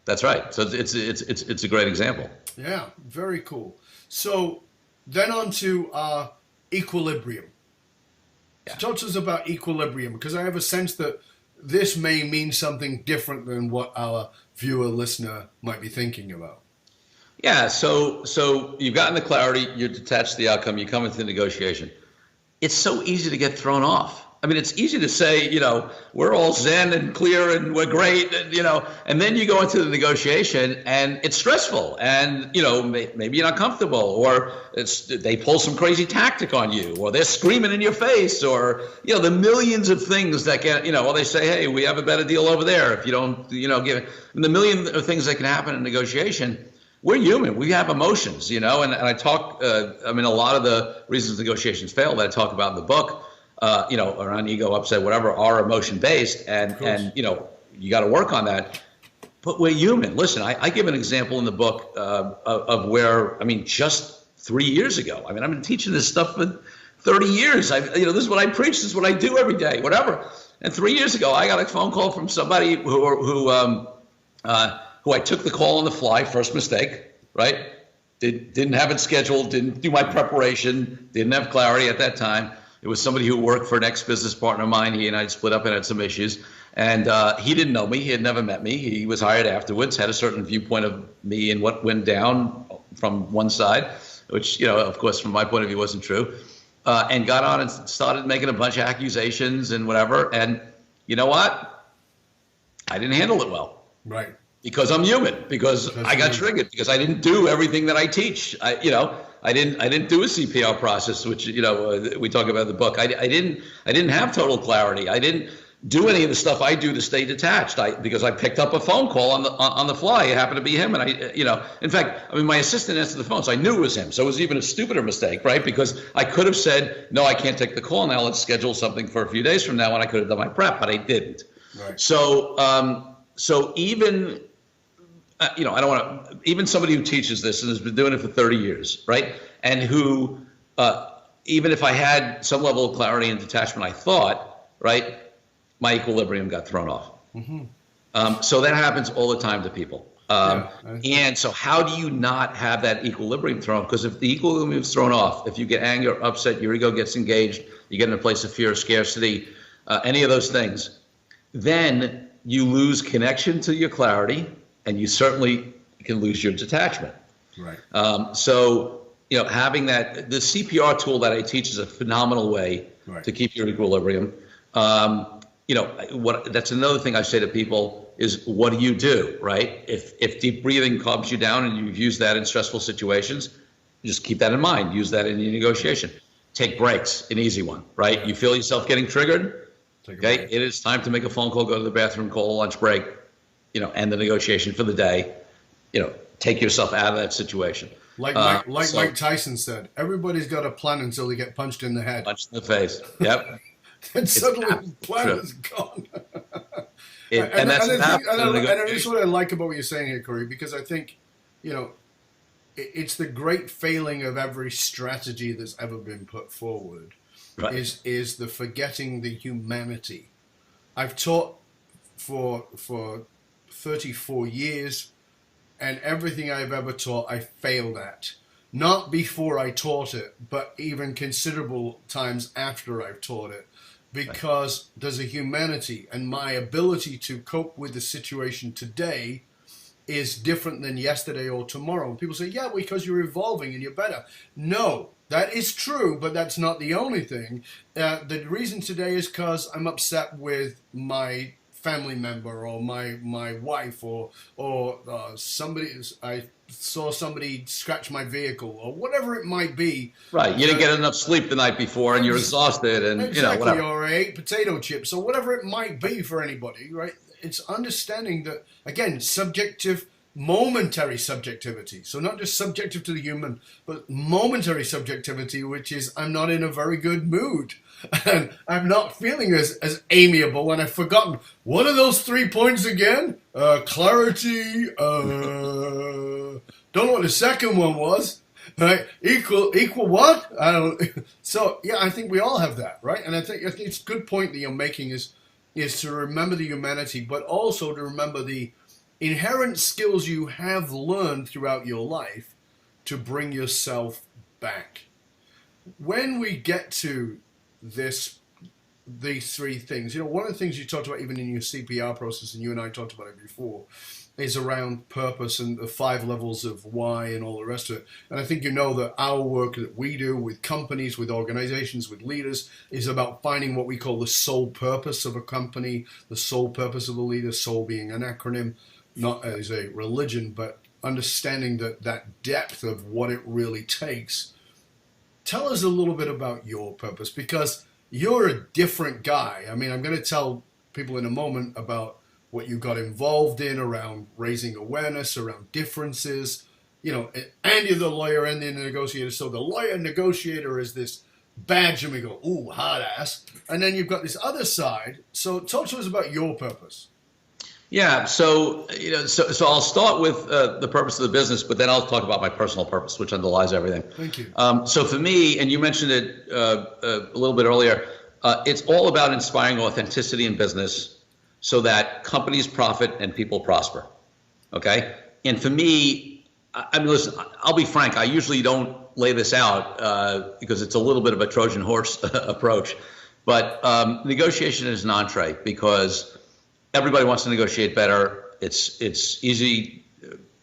That's right. So it's a great example. Yeah, very cool. So then on to equilibrium. Yeah. Talk to us about equilibrium, because I have a sense that this may mean something different than what our viewer listener might be thinking about. Yeah, so you've gotten the clarity, you're detached to the outcome, you come into the negotiation. It's so easy to get thrown off. I mean, it's easy to say, we're all zen and clear and we're great, and then you go into the negotiation and it's stressful, and, maybe you're not comfortable, or they pull some crazy tactic on you, or they're screaming in your face, or, the millions of things that can, or they say, hey, we have a better deal over there if you don't, give the million of things that can happen in negotiation. We're human. We have emotions, and I talk, a lot of the reasons negotiations fail that I talk about in the book, around ego, upset, whatever, are emotion based, and you got to work on that. But we're human. Listen, I give an example in the book of where, just 3 years ago, I've been teaching this stuff for 30 years. This is what I preach. This is what I do every day, whatever. And 3 years ago, I got a phone call from somebody who I took the call on the fly, first mistake, right? Didn't have it scheduled, didn't do my preparation, didn't have clarity at that time. It was somebody who worked for an ex-business partner of mine. He and I had split up and had some issues. And he didn't know me. He had never met me. He was hired afterwards, had a certain viewpoint of me and what went down from one side, which, of course, from my point of view, wasn't true. and got on and started making a bunch of accusations and whatever. And you know what? I didn't handle it well. Right. Because I'm human, because I got triggered, because I didn't do everything that I teach. I didn't do a CPR process, which, we talk about in the book. I didn't have total clarity. I didn't do any of the stuff I do to stay detached. Because I picked up a phone call on the fly. It happened to be him, and in fact, my assistant answered the phone, so I knew it was him. So it was even a stupider mistake, right? Because I could have said, no, I can't take the call now. Let's schedule something for a few days from now, and I could have done my prep, but I didn't. Right. So even. I don't want to, even somebody who teaches this and has been doing it for 30 years, right? And who, even if I had some level of clarity and detachment, I thought, right, my equilibrium got thrown off. Mm-hmm. So that happens all the time to people. And so how do you not have that equilibrium thrown? Because if the equilibrium is thrown off, if you get anger, upset, your ego gets engaged, you get in a place of fear, scarcity, any of those things, then you lose connection to your clarity, and you certainly can lose your detachment. Right. So, having the CPR tool that I teach is a phenomenal way to keep your equilibrium. That's another thing I say to people is, what do you do, right? If deep breathing calms you down and you've used that in stressful situations, just keep that in mind. Use that in your negotiation. Take breaks, an easy one, right? You feel yourself getting triggered, okay? It is time to make a phone call, go to the bathroom, call a lunch break, end the negotiation for the day, take yourself out of that situation. Like Mike Tyson said, everybody's got a plan until they get punched in the head. Punched in the face. Yep. And suddenly the plan is gone. And that's what I like about what you're saying here, Corey, because I think, it's the great failing of every strategy that's ever been put forward, right, is the forgetting the humanity. I've taught for 34 years, and everything I've ever taught, I failed at. Not before I taught it, but even considerable times after I've taught it, because there's a humanity, and my ability to cope with the situation today is different than yesterday or tomorrow. And people say, yeah, because you're evolving and you're better. No, that is true, but that's not the only thing. The reason today is because I'm upset with my family member or my wife or somebody. I saw somebody scratch my vehicle or whatever it might be. Right, you didn't get enough sleep the night before and you're exhausted and whatever. Or I ate potato chips or whatever it might be for anybody, right? It's understanding that, again, subjective, momentary subjectivity. So not just subjective to the human, but momentary subjectivity, which is I'm not in a very good mood. And I'm not feeling as amiable, and I've forgotten. What are those 3 points again? Clarity. Don't know what the second one was. Right? Equal what? I don't. So yeah, I think we all have that, right? And I think it's a good point that you're making is to remember the humanity, but also to remember the inherent skills you have learned throughout your life to bring yourself back. When we get to these three things, one of the things you talked about even in your CPR process, and you and I talked about it before, is around purpose and the 5 levels of why and all the rest of it. And I think that our work that we do with companies, with organizations, with leaders is about finding what we call the sole purpose of a company, the sole purpose of a leader, soul being an acronym, not as a religion, but understanding that depth of what it really takes. Tell us a little bit about your purpose, because you're a different guy. I mean, I'm going to tell people in a moment about what you got involved in around raising awareness, around differences, and you're the lawyer and the negotiator. So the lawyer negotiator is this badge, and we go, ooh, hard ass. And then you've got this other side. So talk to us about your purpose. Yeah, so so I'll start with the purpose of the business, but then I'll talk about my personal purpose, which underlies everything. Thank you. So for me, and you mentioned it a little bit earlier, it's all about inspiring authenticity in business so that companies profit and people prosper. Okay, and for me, I mean, listen, I'll be frank. I usually don't lay this out because it's a little bit of a Trojan horse approach, but negotiation is an entree because everybody wants to negotiate better. It's easy,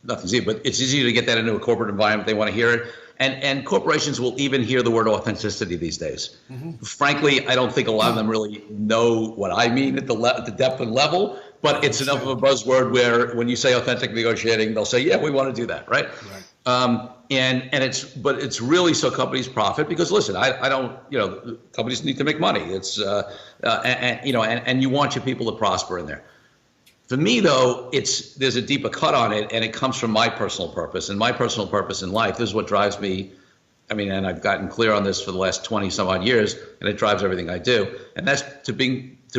nothing's easy, but it's easy to get that into a corporate environment. They want to hear it. and corporations will even hear the word authenticity these days. Frankly, I don't think a lot of them really know what I mean at the depth and level, but it's enough of a buzzword where when you say authentic negotiating, they'll say, yeah, we want to do that, right? And it's really so companies profit because listen, I don't, companies need to make money. It's and you want your people to prosper in there. For me, though, there's a deeper cut on it, and it comes from my personal purpose. And my personal purpose in life, this is what drives me. I mean, and I've gotten clear on this for the last 20 some odd years, and it drives everything I do. And that's to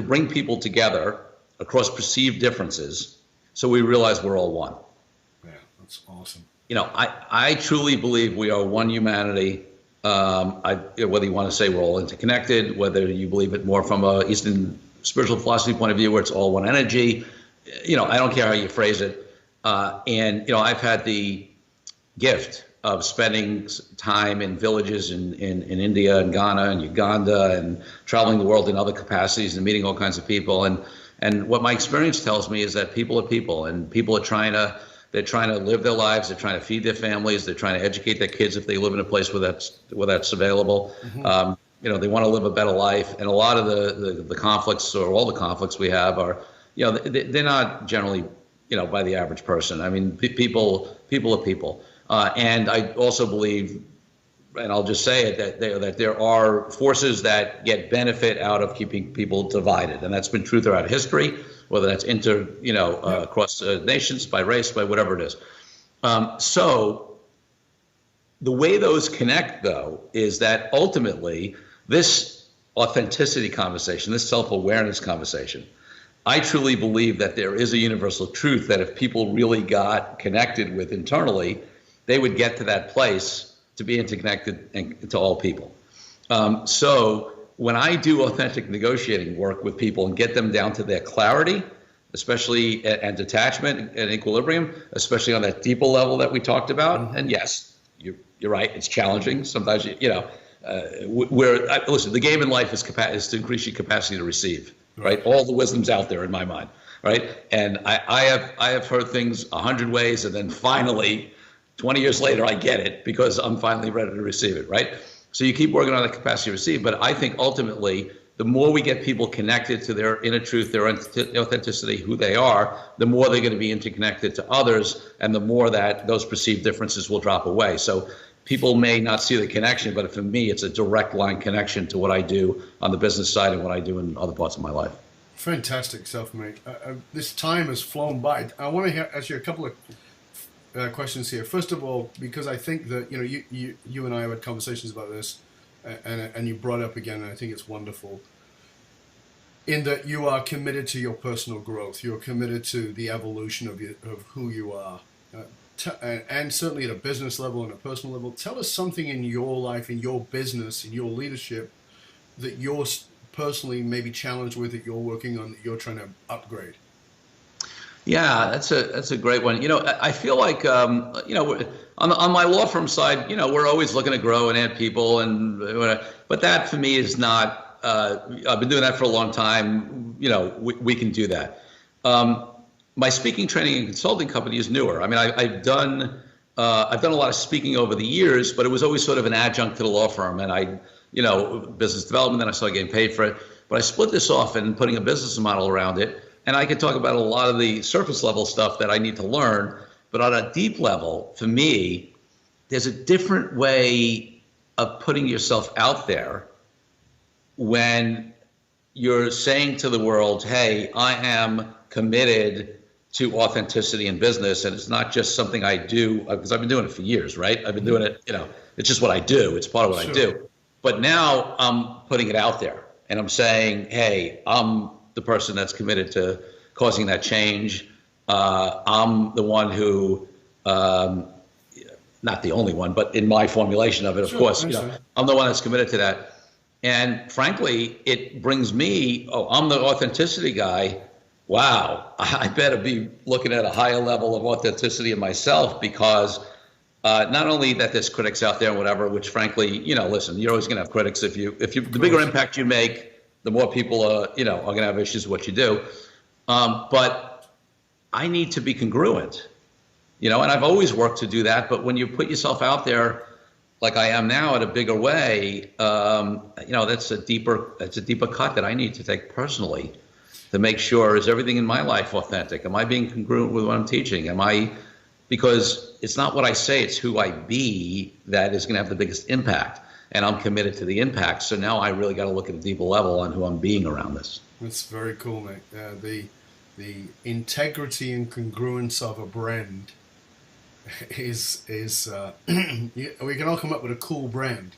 bring people together across perceived differences, so we realize we're all one. Yeah, that's awesome. I truly believe we are one humanity. Whether you want to say we're all interconnected, whether you believe it more from a Eastern spiritual philosophy point of view, where it's all one energy. I don't care how you phrase it. I've had the gift of spending time in villages in India and Ghana and Uganda and traveling the world in other capacities and meeting all kinds of people. And what my experience tells me is that people are people, and people are trying to live their lives. They're trying to feed their families. They're trying to educate their kids if they live in a place where that's available. They want to live a better life. And a lot of the conflicts, or all the conflicts we have, are they're not generally, by the average person. I mean, people are people. And I also believe, and I'll just say it, that there are forces that get benefit out of keeping people divided. And that's been true throughout history, whether that's across nations, by race, by whatever it is. So the way those connect, though, is that ultimately this authenticity conversation, this self-awareness conversation, I truly believe that there is a universal truth that if people really got connected with internally, they would get to that place to be interconnected to all people. So when I do authentic negotiating work with people and get them down to their clarity, especially and detachment and equilibrium, especially on that deeper level that we talked about, and yes, you're right, it's challenging. Sometimes, listen, the game in life is to increase your capacity to receive. Right, all the wisdom's out there in my mind, right? And I have heard things 100 ways, and then finally, 20 years later, I get it because I'm finally ready to receive it, right? So you keep working on the capacity to receive, but I think ultimately, the more we get people connected to their inner truth, their authenticity, who they are, the more they're going to be interconnected to others, and the more that those perceived differences will drop away. So people may not see the connection, but for me, it's a direct line connection to what I do on the business side and what I do in other parts of my life. Fantastic stuff, mate. This time has flown by. I want to ask you a couple of questions here. First of all, because I think that you and I have had conversations about this, and you brought it up again, and I think it's wonderful. In that you are committed to your personal growth, you're committed to the evolution of who you are. And certainly at a business level and a personal level, tell us something in your life, in your business, in your leadership that you're personally maybe challenged with, that you're working on, that you're trying to upgrade. Yeah, that's a great one. I feel like on my law firm side, we're always looking to grow and add people, but that for me is not. I've been doing that for a long time. We can do that. My speaking, training, and consulting company is newer. I mean, I've done a lot of speaking over the years, but it was always sort of an adjunct to the law firm. And business development, then I started getting paid for it. But I split this off and putting a business model around it. And I could talk about a lot of the surface level stuff that I need to learn. But on a deep level, for me, there's a different way of putting yourself out there when you're saying to the world, hey, I am committed to authenticity in business, and it's not just something I do because I've been doing it for years, right? I've been doing it, it's just what I do. It's part of what I do. But now I'm putting it out there, and I'm saying, hey, I'm the person that's committed to causing that change. I'm the one who, not the only one, but in my formulation of it, of course, I'm the one that's committed to that. And frankly, it brings me, I'm the authenticity guy. Wow, I better be looking at a higher level of authenticity in myself, because not only that there's critics out there and whatever, which frankly, listen, you're always going to have critics. The bigger impact you make, the more people are going to have issues with what you do. But I need to be congruent, and I've always worked to do that. But when you put yourself out there, like I am now in a bigger way, that's a deeper cut that I need to take personally to make sure, is everything in my life authentic? Am I being congruent with what I'm teaching? Because it's not what I say, it's who I be that is going to have the biggest impact. And I'm committed to the impact. So now I really got to look at a deeper level on who I'm being around this. That's very cool, mate. The integrity and congruence of a brand is we can all come up with a cool brand,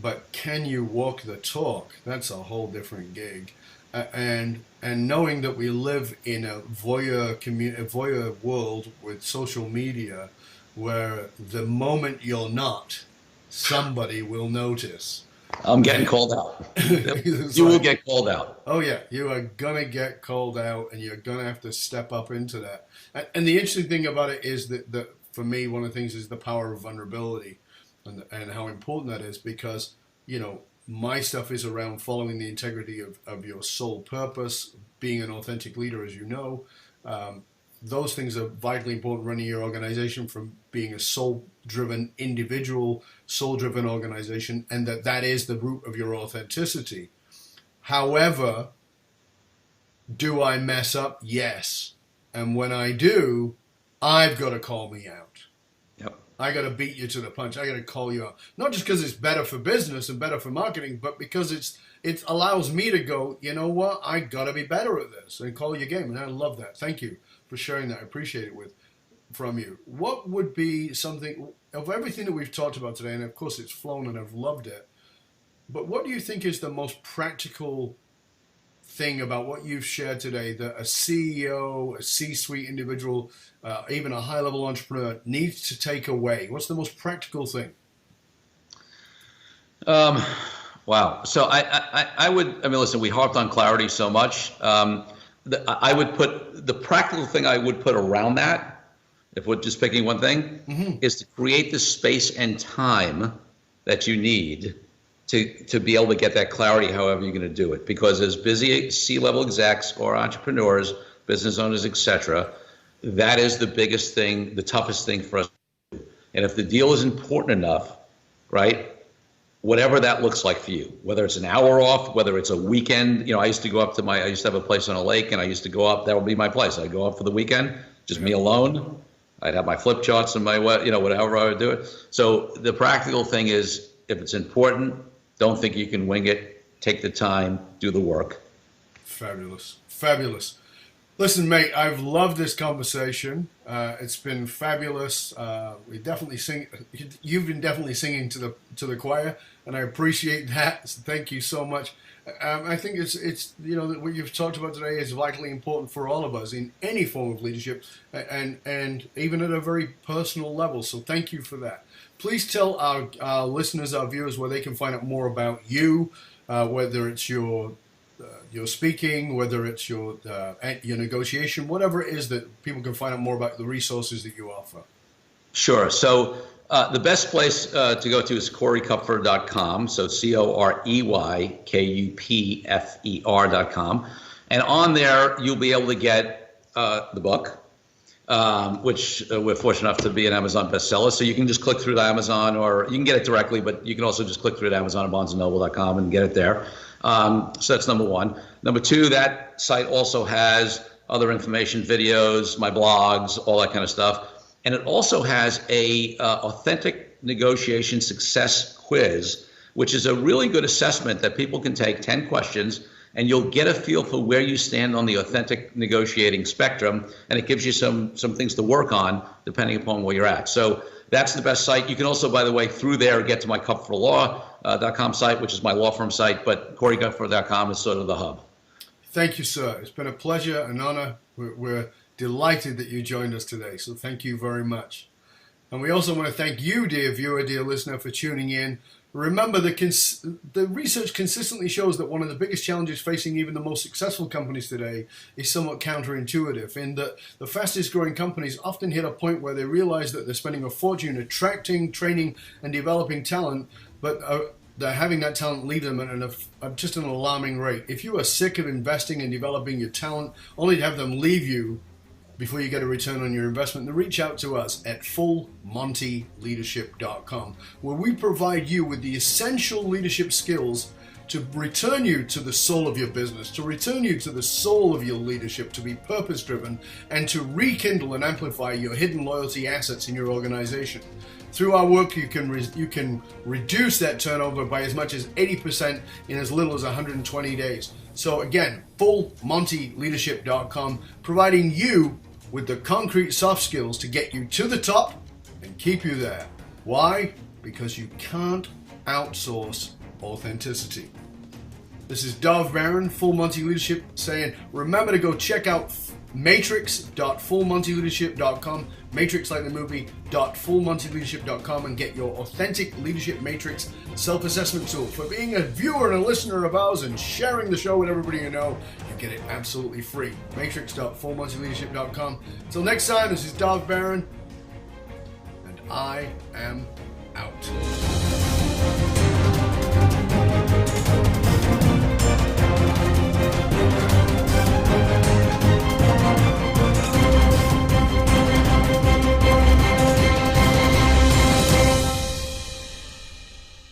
but can you walk the talk? That's a whole different gig. And knowing that we live in a voyeur world with social media, where the moment you're not, somebody will notice. I'm getting called out. You will get called out. Oh yeah, you are gonna get called out, and you're gonna have to step up into that. And the interesting thing about it is that for me, one of the things is the power of vulnerability, and how important that is, because my stuff is around following the integrity of your sole purpose, being an authentic leader, as you know. Those things are vitally important running your organization, from being a soul-driven individual, soul-driven organization, and that is the root of your authenticity. However, do I mess up? Yes. And when I do, I've got to call me out. I got to beat you to the punch. I got to call you out. Not just because it's better for business and better for marketing, but because it allows me to go, you know what? I got to be better at this, and call your game. And I love that. Thank you for sharing that. I appreciate it from you. What would be something of everything that we've talked about today? And of course, it's flown, and I've loved it. But what do you think is the most practical thing about what you've shared today that a CEO, a C-suite individual, even a high-level entrepreneur needs to take away? What's the most practical thing? Wow. So listen, we harped on clarity so much. I would put the practical thing I would put around that, if we're just picking one thing, is to create the space and time that you need to be able to get that clarity however you're going to do it. Because as busy C-level execs or entrepreneurs, business owners, etc., that is the biggest thing, the toughest thing for us to do. And if the deal is important enough, right, whatever that looks like for you, whether it's an hour off, whether it's a weekend, I used to have a place on a lake, and I used to go up, that would be my place. I'd go up for the weekend, just me alone. I'd have my flip charts and whatever I would do it. So the practical thing is, if it's important, don't think you can wing it. Take the time, do the work. Fabulous. Fabulous. Listen, mate, I've loved this conversation. It's been fabulous. You've been definitely singing to the choir, and I appreciate that. So thank you so much. I think it's what you've talked about today is vitally important for all of us in any form of leadership, and even at a very personal level. So thank you for that. Please tell our listeners, our viewers, where they can find out more about you, whether it's your speaking, whether it's your negotiation, whatever it is that people can find out more about the resources that you offer. Sure. So the best place to go to is CoreyKupfer.com. So CoreyKupfer.com. And on there, you'll be able to get the book, which we're fortunate enough to be an Amazon bestseller. So you can just click through to Amazon, or you can get it directly, but you can also just click through to Amazon and BarnesandNoble.com and get it there. So that's number one. Number two, that site also has other information, videos, my blogs, all that kind of stuff. And it also has a authentic negotiation success quiz, which is a really good assessment that people can take, 10 questions, and you'll get a feel for where you stand on the authentic negotiating spectrum, and it gives you some things to work on depending upon where you're at. So that's the best site. You can also, by the way, through there get to my kupferlaw.com site, which is my law firm site, but CoreyKupfer.com is sort of the hub. Thank you, sir. It's been a pleasure, an honor. We're delighted that you joined us today, so thank you very much. And we also want to thank you, dear viewer, dear listener, for tuning in. Remember, the research consistently shows that one of the biggest challenges facing even the most successful companies today is somewhat counterintuitive, in that the fastest growing companies often hit a point where they realize that they're spending a fortune attracting, training, and developing talent, but they're having that talent leave them at just an alarming rate. If you are sick of investing and developing your talent only to have them leave you before you get a return on your investment, then reach out to us at fullmontyleadership.com, where we provide you with the essential leadership skills to return you to the soul of your business, to return you to the soul of your leadership, to be purpose-driven, and to rekindle and amplify your hidden loyalty assets in your organization. Through our work, you can reduce that turnover by as much as 80% in as little as 120 days. So again, fullmontyleadership.com, providing you with the concrete soft skills to get you to the top and keep you there. Why? Because you can't outsource authenticity. This is Dov Baron, Full Monty Leadership, saying remember to go check out matrix.fullmontyleadership.com, matrix like the movie, .fullmontyleadership.com, and get your authentic leadership matrix self-assessment tool. For being a viewer and a listener of ours and sharing the show with everybody you know, you get it absolutely free. matrix.fullmontyleadership.com. Until next time, this is Dov Baron, and I am out.